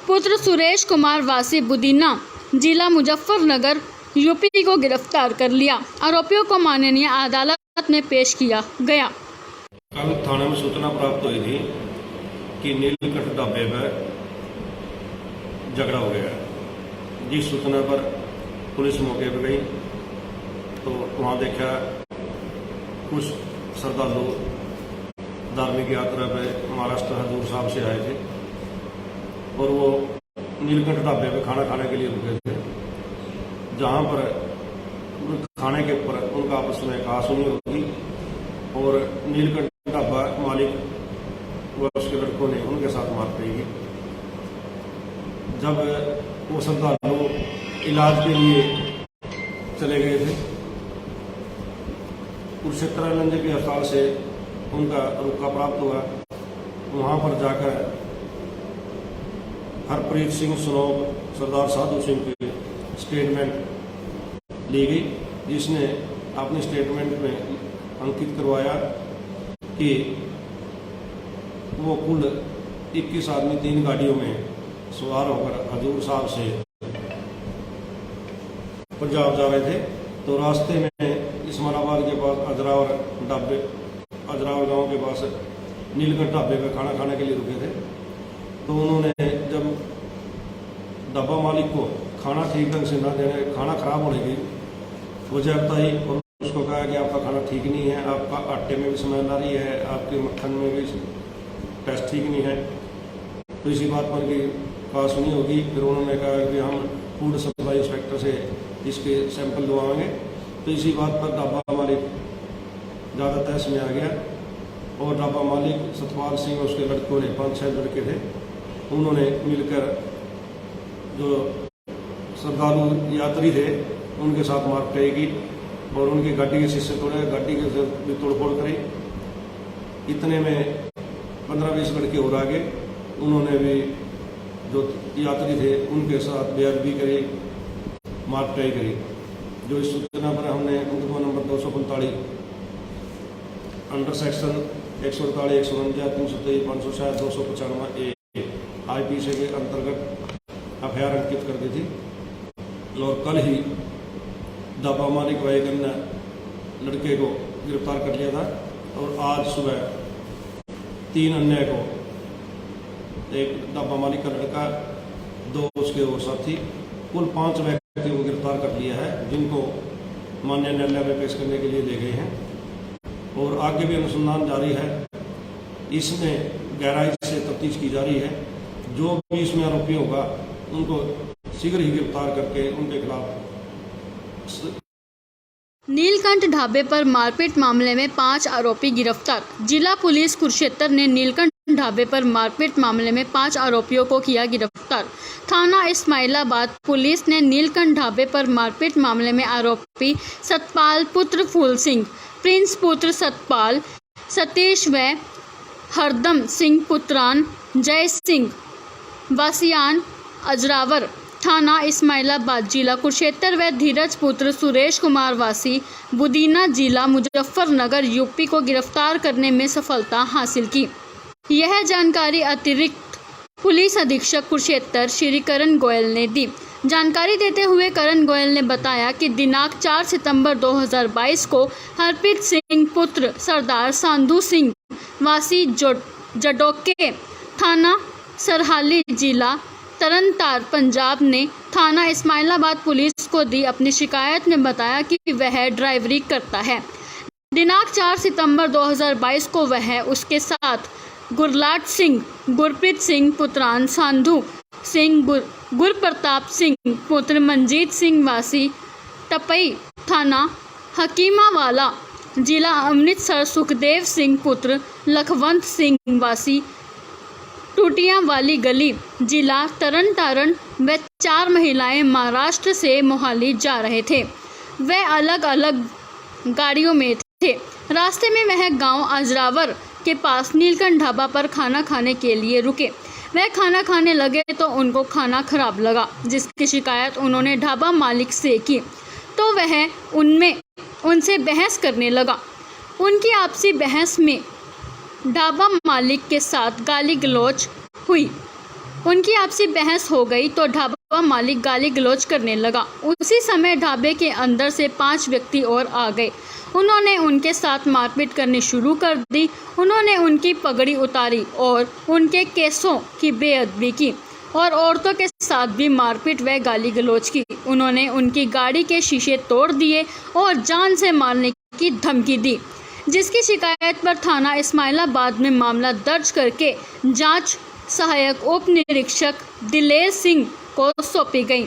पुत्र सुरेश कुमार वासी बुदीना जिला मुजफ्फरनगर यूपी को गिरफ्तार कर लिया। आरोपियों को माननीय अदालत में पेश किया गया। कल थाने में सूचना प्राप्त हुई थी कि नीलकंठ ढाबे पर झगड़ा हो गया। जिस सूचना पर पुलिस मौके पर गई तो वहाँ देखा कुछ श्रद्धालु धार्मिक यात्रा पे महाराष्ट्र हजूर साहब से आए थे और वो नीलकंठ ढाबे पे खाना खाने के लिए रुके थे, जहाँ पर खाने के ऊपर उनका आपस में कहासुनी होगी और नीलकंठ ढाबा मालिक व उसके लड़कों ने उनके साथ मारपीट की। जब वो श्रद्धालु इलाज के लिए चले गए थे, कुरुक्षेत्रानंद के अस्पताल से उनका रुका प्राप्त हुआ। वहाँ पर जाकर हरप्रीत सिंह सनोब सरदार साधु सिंह की स्टेटमेंट ली गई, जिसने अपने स्टेटमेंट में अंकित करवाया कि वो कुल 21 आदमी 3 गाड़ियों में सवार होकर हजूर साहब से पंजाब जा रहे थे। तो रास्ते में इस्माइलाबाद के पास अजरावर गांव के पास नीलकंठ ढाबे पे खाना खाने के लिए रुके थे। तो उन्होंने जब ढाबा मालिक को खाना ठीक ढंग से न देने, खाना खराब होने की वजह बताई और उसको कहा कि आपका खाना ठीक नहीं है, आपका आटे में भी स्मेल आ रही है, आपके मक्खन में भी टेस्ट ठीक नहीं है। तो इसी बात पर की कहासुनी होगी। फिर उन्होंने कहा कि हम फूड सप्लाई इंस्पेक्टर से इसके सैंपल दवाएंगे। तो इसी बात पर ढाबा मालिक ज़्यादा तहस में आ गया और ढाबा मालिक सतपाल सिंह और उसके लड़कों ने 5-6 लड़के थे, उन्होंने मिलकर जो श्रद्धालु यात्री थे उनके साथ मारपीट की और उनकी गाड़ी के शीशे तोड़े, गाड़ी के भी तोड़फोड़ करी। इतने में 15-20 लड़के और आगे, उन्होंने भी जो यात्री थे उनके साथ बेअदबी करी, मारपीट करी। जो इस सूचना पर हमने मुकदमा नंबर 245 अंडर सेक्शन 148, 149, 323, 560, 295 IPC के अंतर्गत एफआईआर अंकित कर दी थी। और कल ही ढाबा मालिक व एक अन्य लड़के को गिरफ्तार कर लिया था और आज सुबह 3 अन्य को, एक ढाबा मालिक का लड़का, 2 उसके और साथी, कुल 5 व्यक्ति को गिरफ्तार कर लिया है, जिनको माननीय न्यायालय में पेश करने के लिए ले गए हैं और आगे भी अनुसंधान जारी है। इसमें गहराई से तफ्तीश की जा रही है। जो भी इसमें आरोपी होगा उनको शीघ्र ही गिरफ्तार करके उनके खिलाफ। नीलकंठ ढाबे पर मारपीट मामले में 5 आरोपी गिरफ्तार। जिला पुलिस कुरुक्षेत्र ने नीलकंठ ढाबे पर मारपीट मामले में 5 आरोपियों को किया गिरफ्तार। थाना इस्माइलाबाद पुलिस ने नीलकंठ ढाबे पर मारपीट मामले में आरोपी सतपाल पुत्र फूल सिंह, प्रिंस पुत्र सतपाल, सतीश व हरदम सिंह पुत्रान जय सिंह वासियान अजरावर थाना इस्माइलाबाद जिला कुरुक्षेत्र व धीरज पुत्र सुरेश कुमार वासी बुदीना जिला मुजफ्फरनगर यूपी को गिरफ्तार करने में सफलता हासिल की। यह जानकारी अतिरिक्त पुलिस अधीक्षक कुरुक्षेत्र श्री करण गोयल ने दी। जानकारी देते हुए करण गोयल ने बताया कि दिनांक 4 सितंबर 2022 को हरप्रीत सिंह पुत्र सरदार सांधू सिंह वासी जडोके थाना सरहाली जिला तरनतार पंजाब ने थाना इस्माइलाबाद पुलिस को दी अपनी शिकायत में बताया कि वह ड्राइवरी करता है। दिनांक 4 सितंबर 2022 को वह उसके साथ गुरलाट सिंह, गुरप्रीत सिंह पुत्रान सांधू सिंह, गुरप्रताप सिंह पुत्र मंजीत सिंह वासी टपई थाना हकीमावाला जिला अमृतसर, सुखदेव सिंह पुत्र लखवंत सिंह वासी टूटियां वाली गली जिला तरन तारण व 4 महिलाएं महाराष्ट्र से मोहाली जा रहे थे। वे अलग अलग गाड़ियों में थे। रास्ते में वह गांव अजरावर के पास नीलकंठ ढाबा पर खाना खाने के लिए रुके। वह खाना खाने लगे तो उनको खाना खराब लगा, जिसकी शिकायत उन्होंने ढाबा मालिक से की तो वह उनसे बहस करने लगा। उनकी आपसी बहस में ढाबा मालिक के साथ गाली गलौज हुई। उनकी आपसी बहस हो गई तो ढाबा मालिक गाली गलौज करने लगा। उसी समय ढाबे के अंदर से 5 व्यक्ति और आ गए। उन्होंने उनके साथ मारपीट करनी शुरू कर दी। उन्होंने उनकी पगड़ी उतारी और उनके केसों की बेअदबी की और औरतों के साथ भी मारपीट व गाली गलौज की। उन्होंने उनकी गाड़ी के शीशे तोड़ दिए और जान से मारने की धमकी दी, जिसकी शिकायत पर थाना इस्माइलाबाद में मामला दर्ज करके जांच सहायक उप निरीक्षक दिलेर सिंह को सौंपी गई।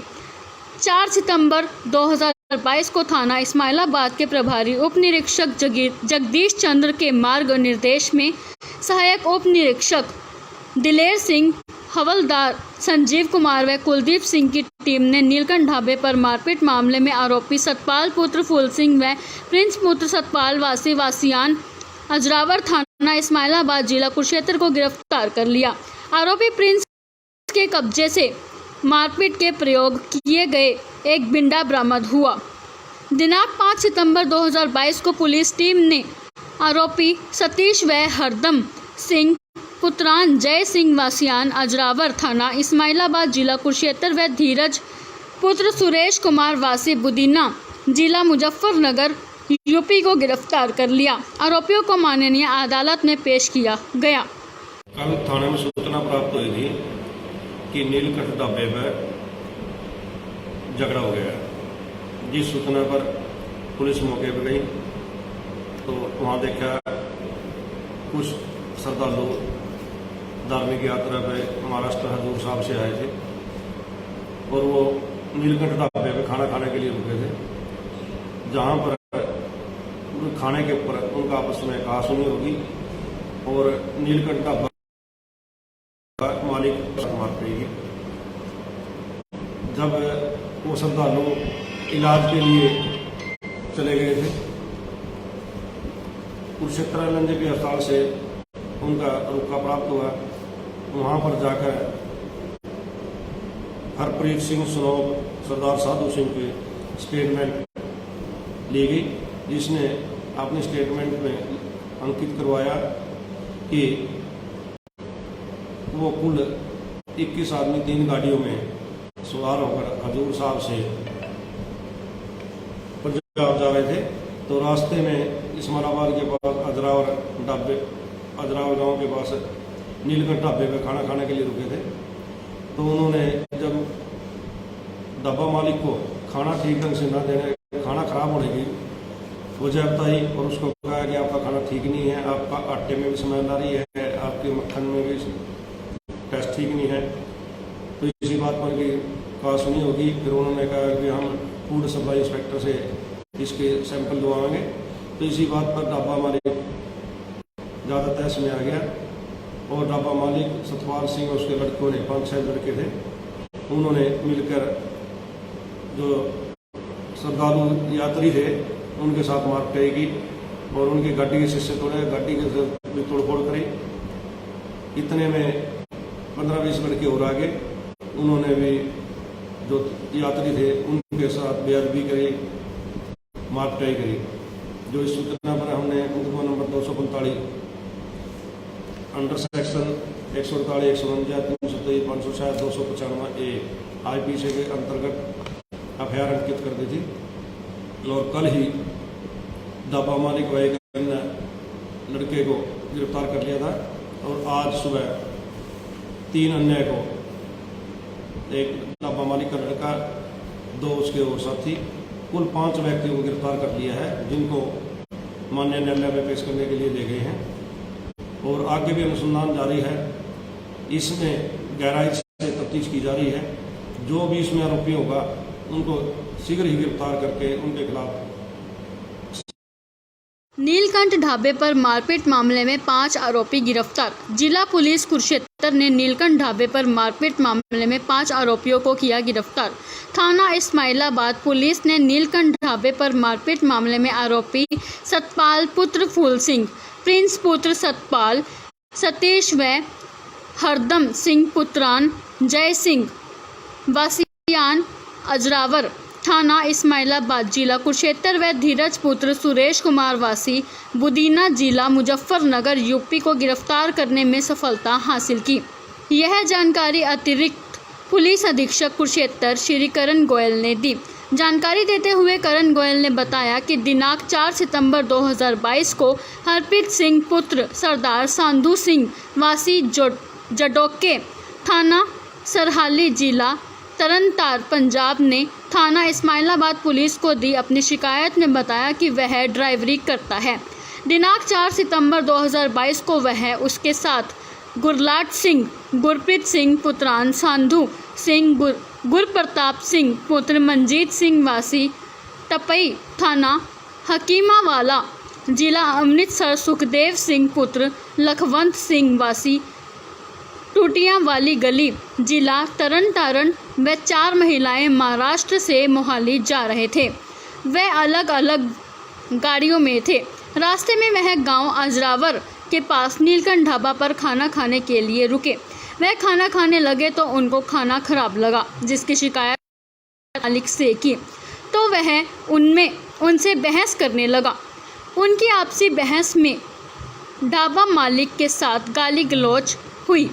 4 सितंबर 2022 को थाना इस्माइलाबाद के प्रभारी उप निरीक्षक जगदीश चंद्र के मार्ग निर्देश में सहायक उप निरीक्षक दिलेर सिंह, हवलदार संजीव कुमार व कुलदीप सिंह की टीम ने नीलकंठ ढाबे पर मारपीट मामले में आरोपी सतपाल पुत्र फूल सिंह व प्रिंस पुत्र सतपाल वासियान अजरावर थाना इस्माइलाबाद जिला कुरुक्षेत्र को गिरफ्तार कर लिया। आरोपी प्रिंस के कब्जे से मारपीट के प्रयोग किए गए एक बिंडा बरामद हुआ। दिनांक 5 सितंबर 2022 को पुलिस टीम ने आरोपी सतीश व हरदम सिंह पुत्रान जय सिंह वासियान अजरावर थाना इस्माइलाबाद जिला कुरुक्षेत्र व धीरज पुत्र सुरेश कुमार वासी बुदीना जिला मुजफ्फरनगर यूपी को गिरफ्तार कर लिया। आरोपियों को माननीय अदालत में पेश किया गया। कल थाने में सूचना प्राप्त हुई थी कि नीलकंठ ढाबे पर झगड़ा हो गया। जिस सूचना पर पुलिस मौके पर गई तो वहाँ देखा कुछ श्रद्धालु धार्मिक यात्रा पे महाराष्ट्र हजूर साहब से आए थे और वो नीलकंठ ढाबे पे खाना खाने के लिए रुके थे, जहाँ पर खाने के ऊपर उनका आपस में कहासुनी होगी और नीलकंठ ढाबा मालिक मार पड़ेगी। जब वो श्रद्धालु इलाज के लिए चले गए थे, कुरुक्षेत्र एलएनजेपी अस्पताल से उनका रुका प्राप्त हुआ। वहाँ पर जाकर हरप्रीत सिंह सनोब, सरदार साधु सिंह की स्टेटमेंट ली गई, जिसने अपने स्टेटमेंट में अंकित करवाया कि वो कुल 21 आदमी 3 गाड़ियों में सवार होकर हजूर साहब से पंजाब जा रहे थे। तो रास्ते में इस्माइलाबाद के पास अजरावर गांव के पास नीलकंठ ढाबे पे खाना खाने के लिए रुके थे। तो उन्होंने जब ढाबा मालिक को खाना ठीक ढंग से न देने, खाना खराब होने की वजह बताई और उसको कहा कि आपका खाना ठीक नहीं है, आपका आटे में भी स्मेल आ रही है, आपके मक्खन में भी टेस्ट ठीक नहीं है। तो इसी बात पर की कहासुनी होगी। फिर उन्होंने कहा कि हम फूड सप्लाई इंस्पेक्टर से इसके सैंपल लगवाएंगे। तो इसी बात पर ढाबा मालिक ज़्यादा तहस में आ गया और ढाबा मालिक सतपाल सिंह और उसके लड़कों ने 5-6 लड़के थे, उन्होंने मिलकर जो श्रद्धालु यात्री थे उनके साथ मारपीट की और उनकी गाड़ी के शीशे तोड़े, गाड़ी के भी तोड़फोड़ करी। इतने में 15-20 लड़के और आगे, उन्होंने भी जो यात्री थे उनके साथ बेअदबी करी, मारपीट करी। जो इस सूचना पर हमने मुकदमा नंबर 245 अंडर सेक्शन 148, 149, 323, 560, 295 ए IPC के अंतर्गत FIR अंकित कर दी थी। और कल ही ढाबा मालिक व एक अन्य लड़के को गिरफ्तार कर लिया था और आज सुबह 3 अन्य को, एक ढाबा मालिक का लड़का, 2 उसके और साथी, कुल 5 व्यक्तियों को गिरफ्तार कर लिया है, जिनको माननीय न्यायालय में पेश करने के लिए ले गए हैं और आगे भी अनुसंधान जारी है। इसमें गहराई से तफ्तीश की जा रही है। जो भी इसमें आरोपी होगा उनको शीघ्र ही गिरफ्तार करके उनके खिलाफ। नीलकंठ ढाबे पर मारपीट मामले में 5 आरोपी गिरफ्तार। जिला पुलिस कुरुक्षेत्र ने नीलकंठ ढाबे पर मारपीट मामले में 5 आरोपियों को किया गिरफ्तार। थाना इस्माइलाबाद पुलिस ने नीलकंठ ढाबे पर मारपीट मामले में आरोपी सतपाल पुत्र फूल सिंह, प्रिंस पुत्र सतपाल, सतीश व हरदम सिंह पुत्रान जय सिंह वासियान अजरावर थाना इस्माइलाबाद जिला कुरुक्षेत्र व धीरज पुत्र सुरेश कुमार वासी बुदीना जिला मुजफ्फरनगर यूपी को गिरफ्तार करने में सफलता हासिल की। यह जानकारी अतिरिक्त पुलिस अधीक्षक कुरुक्षेत्र श्री करण गोयल ने दी। जानकारी देते हुए करण गोयल ने बताया कि दिनांक 4 सितंबर 2022 को हरप्रीत सिंह पुत्र सरदार सांधू सिंह वासी जडोके थाना सरहाली जिला तरनतार पंजाब ने थाना इस्माइलाबाद पुलिस को दी अपनी शिकायत में बताया कि वह ड्राइवरी करता है। दिनांक 4 सितंबर 2022 को वह उसके साथ गुरलाट सिंह, गुरप्रीत सिंह पुत्रान सांधू सिंह, गुरप्रताप सिंह पुत्र मंजीत सिंह वासी टपई थाना हकीमावाला जिला अमृतसर, सुखदेव सिंह पुत्र लखवंत सिंह वासी टूटियां वाली गली जिला तरन तारण व 4 महिलाएं महाराष्ट्र से मोहाली जा रहे थे। वे अलग अलग गाड़ियों में थे। रास्ते में वह गांव अजरावर के पास नीलकंठ ढाबा पर खाना खाने के लिए रुके। वह खाना खाने लगे तो उनको खाना खराब लगा, जिसकी शिकायत मालिक से की तो वह उनसे बहस करने लगा। उनकी आपसी बहस में ढाबा मालिक के साथ गाली गलौज हुई।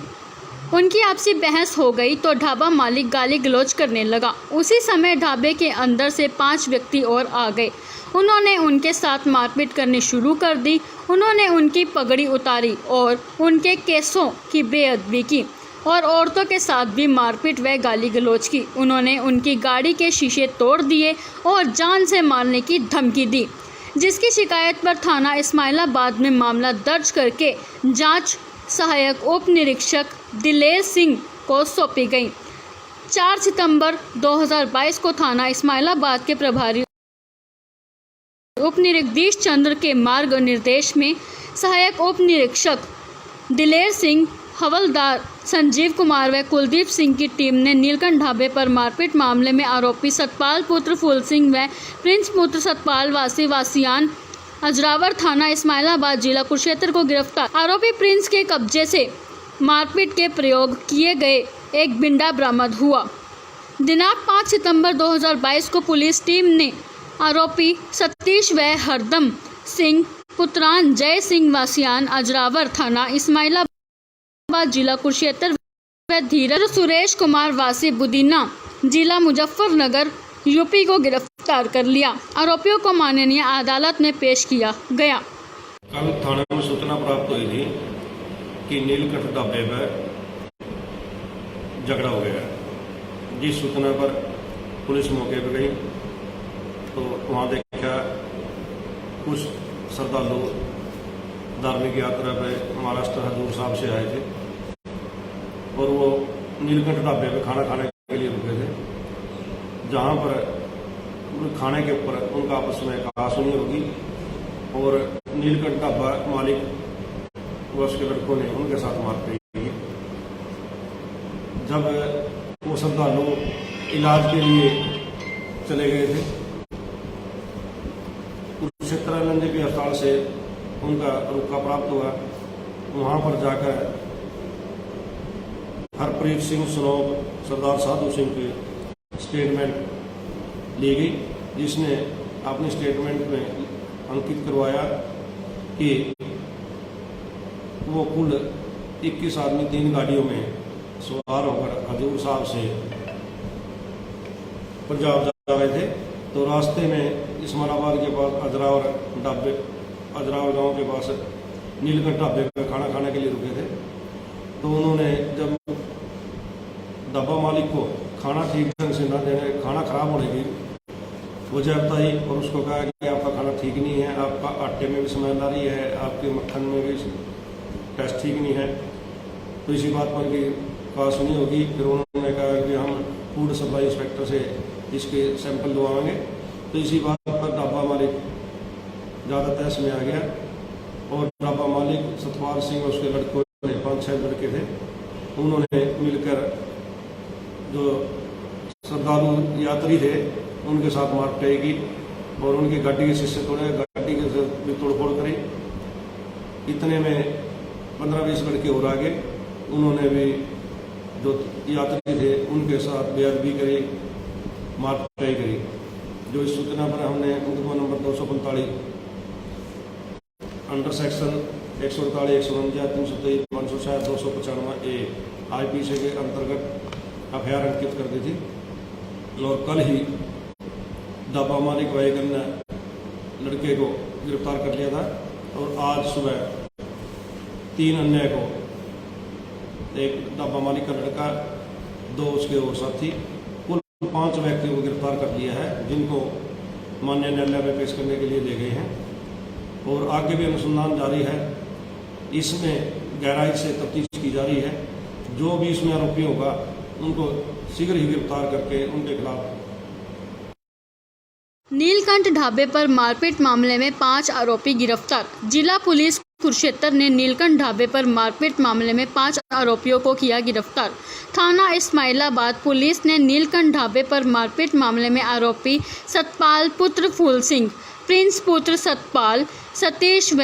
उनकी आपसी बहस हो गई तो ढाबा मालिक गाली गलौज करने लगा। उसी समय ढाबे के अंदर से 5 व्यक्ति और आ गए। उन्होंने उनके साथ मारपीट करनी शुरू कर दी। उन्होंने उनकी पगड़ी उतारी और उनके केसों की बेअदबी की और औरतों के साथ भी मारपीट व गाली गलौज की। उन्होंने उनकी गाड़ी के शीशे तोड़ दिए और जान से मारने की धमकी दी, जिसकी शिकायत पर थाना इस्माइलाबाद में मामला दर्ज करके जांच सहायक उप निरीक्षक दिलेर सिंह को सौंपी गई। 4 सितंबर 2022 को थाना इस्माइलाबाद के प्रभारी उप निरीक्षक जगदीश चंद्र के मार्ग निर्देश में सहायक उप निरीक्षक दिलेर सिंह, हवलदार संजीव कुमार व कुलदीप सिंह की टीम ने नीलकंठ ढाबे पर मारपीट मामले में आरोपी सतपाल पुत्र फूल सिंह व प्रिंस पुत्र सतपाल वासी वासियान अजरावर थाना इस्माइलाबाद जिला कुरुक्षेत्र को गिरफ्तार। आरोपी प्रिंस के कब्जे से मारपीट के प्रयोग किए गए एक बिंडा बरामद हुआ। दिनांक 5 सितंबर 2022 को पुलिस टीम ने आरोपी सतीश व हरदम सिंह पुत्रान जय सिंह वासियान अजरावर थाना इस्माइलाबाद जिला कुरुक्षेत्र व धीरज सुरेश कुमार वासी बुदीना जिला मुजफ्फरनगर यूपी को गिरफ्तार कर लिया। आरोपियों को माननीय अदालत में पेश किया गया। कल थाने में सूचना प्राप्त हुई थी कि नीलकंठ ढाबे पर झगड़ा हो गया। जिस सूचना पर पुलिस मौके पर गई तो वहाँ देखा कुछ श्रद्धालु धार्मिक यात्रा पर महाराष्ट्र हजूर साहब से आए थे और वो नीलकंठ ढाबे पर खाना खाने के लिए रुके थे, जहाँ पर खाने के ऊपर उनका आपस में कहासुनी होगी और नीलकंठ ढाबा मालिक व उसके लड़कों ने उनके साथ मारपीट की। जब वो श्रद्धालु इलाज के लिए चले गए थे, कुरुक्षेत्रानंद के अस्पताल से उनका रुका प्राप्त हुआ। वहाँ पर जाकर हरप्रीत सिंह सनोब सरदार साधु सिंह की स्टेटमेंट ली गई, जिसने अपने स्टेटमेंट में अंकित करवाया कि वो कुल 21 आदमी 3 गाड़ियों में सवार होकर हजूर साहब से पंजाब जा रहे थे। तो रास्ते में इस्माइलाबाद के पास अजरावर गांव के पास नीलकंठ ढाबे पर खाना खाने के लिए रुके थे। तो उन्होंने जब मालिक को खाना ठीक ढंग से न देने, खाना खराब होने की वजह बताई और उसको कहा कि आपका खाना ठीक नहीं है, आपका आटे में भी स्मेल आ रही है, आपके मक्खन में भी टेस्ट ठीक नहीं है। तो इसी बात पर की बात सुनी होगी, फिर उन्होंने कहा कि हम फूड सप्लाई इंस्पेक्टर से इसके सैंपल दवाएंगे। तो इसी बात पर ढाबा मालिक ज़्यादा तहस में आ गया और ढाबा मालिक सतपाल सिंह और उसके लड़कों ने 5-6 लड़के थे, उन्होंने मिलकर जो श्रद्धालु यात्री थे उनके साथ मारपीटाई की और उनकी गाड़ी के शीशे तोड़े, गाड़ी के भी तोड़फोड़ करी। इतने में 15-20 लड़के और आगे, उन्होंने भी जो यात्री थे उनके साथ बेअदबी करी, मारपीटाई करी। जो इस सूचना पर हमने मुकदमा नंबर 245 अंडर सेक्शन 148, 149, 323, 560, 295 ए IPC के अंतर्गत FIR अंकित कर दी थी और कल ही ढाबा मालिक वाइगन ने लड़के को गिरफ्तार कर लिया था और आज सुबह 3 अन्य को, एक ढाबा मालिक का लड़का, 2 उसके और साथी, कुल 5 व्यक्तियों को गिरफ्तार कर लिया है, जिनको माननीय न्यायालय में पेश करने के लिए ले गए हैं और आगे भी अनुसंधान जारी है। इसमें गहराई से तफ्तीश की जा रही है। जो भी इसमें आरोपी होगा उनको शीघ्र ही गिरफ्तार करके उनके खिलाफ। नीलकंठ ढाबे पर मारपीट मामले में 5 आरोपी गिरफ्तार। जिला पुलिस कुरुक्षेत्र ने नीलकंठ ढाबे पर मारपीट मामले में 5 आरोपियों को किया गिरफ्तार। थाना इस्माइलाबाद पुलिस ने नीलकंठ ढाबे पर मारपीट मामले में आरोपी सतपाल पुत्र फूल सिंह, प्रिंस पुत्र सतपाल, सतीश व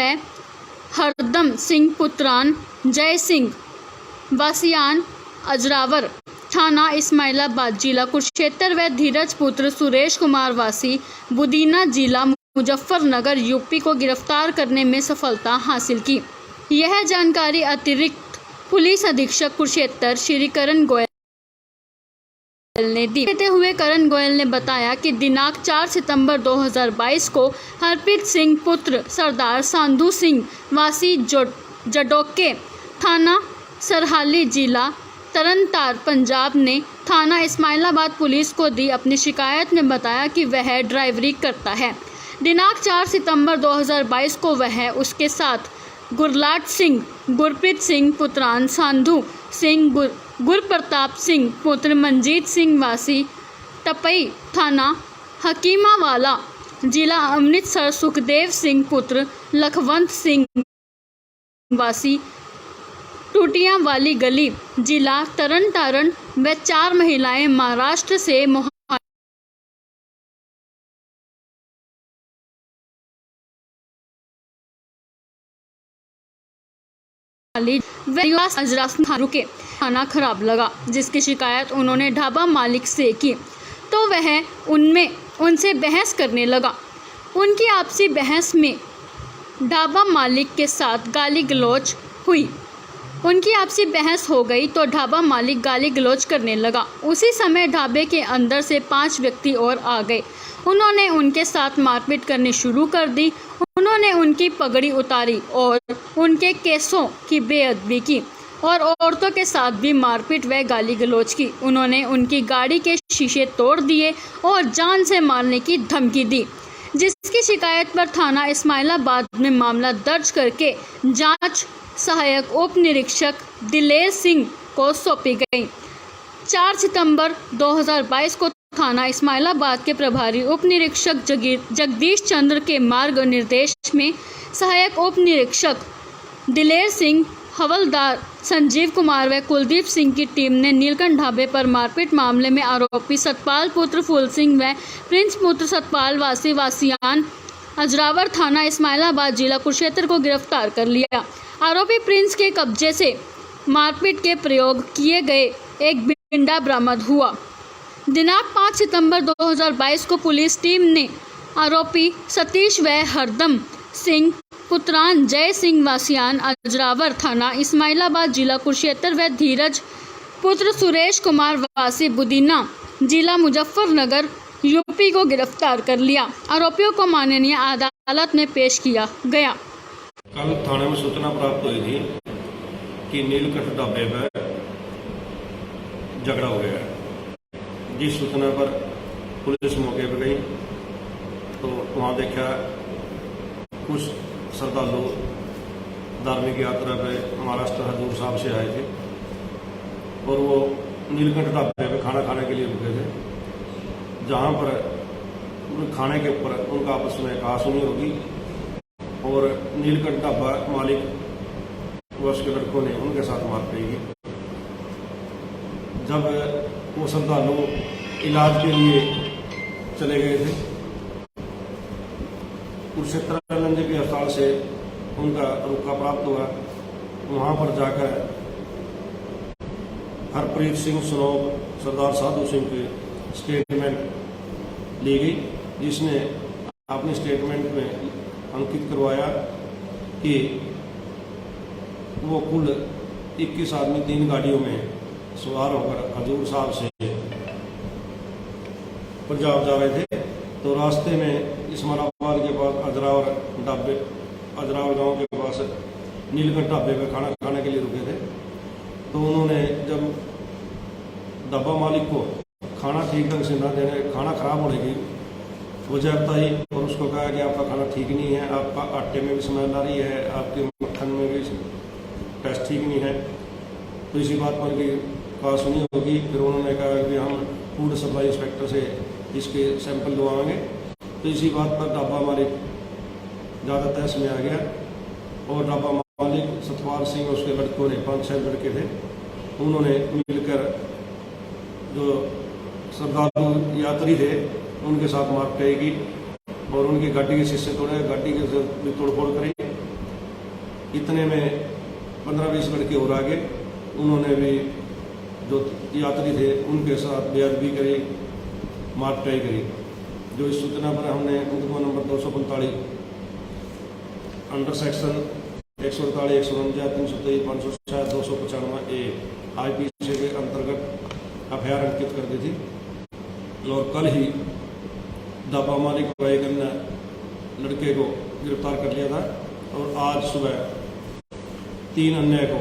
हरदम सिंह पुत्रान जय सिंह वासियान अजरावर थाना इस्माइलाबाद जिला कुरुक्षेत्र व धीरज पुत्र सुरेश कुमार वासी बुदीना जिला मुजफ्फरनगर यूपी को गिरफ्तार करने में सफलता हासिल की। यह जानकारी अतिरिक्त पुलिस अधीक्षक कुरुक्षेत्र श्री करण गोयल ने दी। देते हुए करण गोयल ने बताया कि दिनांक 4 सितंबर 2022 को हरप्रीत सिंह पुत्र सरदार सांधू सिंह वासी जडोके थाना सरहाली जिला तरनतार पंजाब ने थाना इस्माइलाबाद पुलिस को दी अपनी शिकायत में बताया कि वह ड्राइवरी करता है। दिनांक 4 सितंबर 2022 को वह उसके साथ गुरलाट सिंह, गुरप्रीत सिंह पुत्रान सांधू सिंह, गुरप्रताप सिंह पुत्र मनजीत सिंह वासी टपई थाना हकीमावाला जिला अमृतसर, सुखदेव सिंह पुत्र लखवंत सिंह वासी टूटियां वाली गली जिला तरन तारण व 4 महिलाएं महाराष्ट्र से के खाना खराब लगा, जिसकी शिकायत उन्होंने ढाबा मालिक से की तो वह उनसे बहस करने लगा। उनकी आपसी बहस में ढाबा मालिक के साथ गाली गलौज हुई। उनकी आपसी बहस हो गई तो ढाबा मालिक गाली गलौज करने लगा। उसी समय ढाबे के अंदर से 5 व्यक्ति और आ गए। उन्होंने उनके साथ मारपीट करनी शुरू कर दी। उन्होंने उनकी पगड़ी उतारी और उनके केसों की बेअदबी की और औरतों के साथ भी मारपीट व गाली गलौज की। उन्होंने उनकी गाड़ी के शीशे तोड़ दिए और जान से मारने की धमकी दी, जिसकी शिकायत पर थाना इस्माइलाबाद में मामला दर्ज करके जांच सहायक उप निरीक्षक दिलेर सिंह को सौंपी गई। 4 सितंबर 2022 को थाना इस्माइलाबाद के प्रभारी उप निरीक्षक जगदीश चंद्र के मार्ग निर्देश में सहायक उप निरीक्षक दिलेर सिंह, हवलदार संजीव कुमार व कुलदीप सिंह की टीम ने नीलकंठ ढाबे पर मारपीट मामले में आरोपी सतपाल पुत्र फूल सिंह व प्रिंस पुत्र सतपाल वासी वासियान अजरावर थाना इस्माइलाबाद जिला कुरुक्षेत्र को गिरफ्तार कर लिया। आरोपी प्रिंस के कब्जे से मारपीट के प्रयोग किए गए एक बिंडा बरामद हुआ। दिनांक 5 सितंबर 2022 को पुलिस टीम ने आरोपी सतीश व हरदम सिंह पुत्रान जय सिंह वासियान अजरावर थाना इस्माइलाबाद जिला कुरुक्षेत्र व धीरज पुत्र सुरेश कुमार वासी बुदीना जिला मुजफ्फरनगर यूपी को गिरफ्तार कर लिया। आरोपियों को माननीय अदालत में पेश किया गया। कल थाने में सूचना प्राप्त हुई थी कि नीलकंठ ढाबे पर झगड़ा हो गया है। जिस सूचना पर पुलिस मौके पर गई तो वहाँ देखा कुछ श्रद्धालु धार्मिक यात्रा पे महाराष्ट्र हजूर साहब से आए थे और वो नीलकंठ ढाबे पे खाना खाने के लिए रुके थे, जहाँ पर खाने के ऊपर उनका आपस में कहासुनी होगी और नीलकंठ ढाबा मालिक वर्ष के लड़कों ने उनके साथ मारपीट की। जब वो श्रद्धालु इलाज के लिए चले गए थे, कुरुक्षेत्र के अस्पताल से उनका रुका प्राप्त हुआ। वहाँ पर जाकर हरप्रीत सिंह सनोब सरदार साधु सिंह की स्टेटमेंट ली गई, जिसने अपने स्टेटमेंट में अंकित करवाया कि वो कुल 21 आदमी 3 गाड़ियों में सवार होकर हजूर साहब से पंजाब जा रहे थे। तो रास्ते में इस्माइलाबाद के पास अजराव गांव के पास नीलकंठ ढाबे पे खाना खाने के लिए रुके थे। तो उन्होंने जब ढाबा मालिक को खाना ठीक ढंग से न देने, खाना खराब होने की वजह बताई और उसको कहा कि आपका खाना ठीक नहीं है, आपका आटे में भी स्मेल आ रही है, आपके मक्खन में भी टेस्ट ठीक नहीं है। तो इसी बात पर की कहा सुनी होगी। फिर उन्होंने कहा कि हम फूड सप्लाई इंस्पेक्टर से इसके सैंपल लगवाएंगे। तो इसी बात पर ढाबा मालिक ज़्यादा तहस में आ गया और ढाबा मालिक सतपाल सिंह उसके लड़कों ने 5-6 लड़के थे, उन्होंने मिलकर जो श्रद्धालु यात्री थे उनके साथ मारपीट की और उनकी गाड़ी के शीशे तोड़े, गाड़ी के भी तोड़फोड़ करी। इतने में 15-20 लड़के और आगे, उन्होंने भी जो यात्री थे उनके साथ बेअदबी करी, मारपीट करी। जो इस सूचना पर हमने मुकदमा नंबर 245 अंडर सेक्शन 148, 149, 323, 566, 295 IPC के अंतर्गत FIR अंकित कर दी थी। और कल ही ढाबा मालिक को एक अन्य लड़के को गिरफ्तार कर लिया था और आज सुबह 3 अन्य को,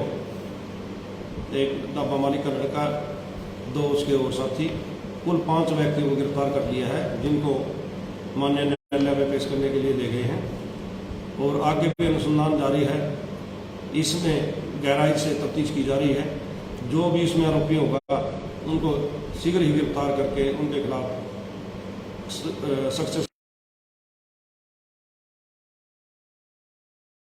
एक ढाबा मालिक का लड़का, 2 उसके और साथी, कुल 5 व्यक्तियों को गिरफ्तार कर लिया है, जिनको माननीय न्यायालय में पेश करने के लिए ले गए हैं और आगे भी अनुसंधान जारी है। इसमें गहराई से तफ्तीश की जा रही है। जो भी इसमें आरोपी होगा उनको शीघ्र ही गिरफ्तार करके उनके खिलाफ सख्त से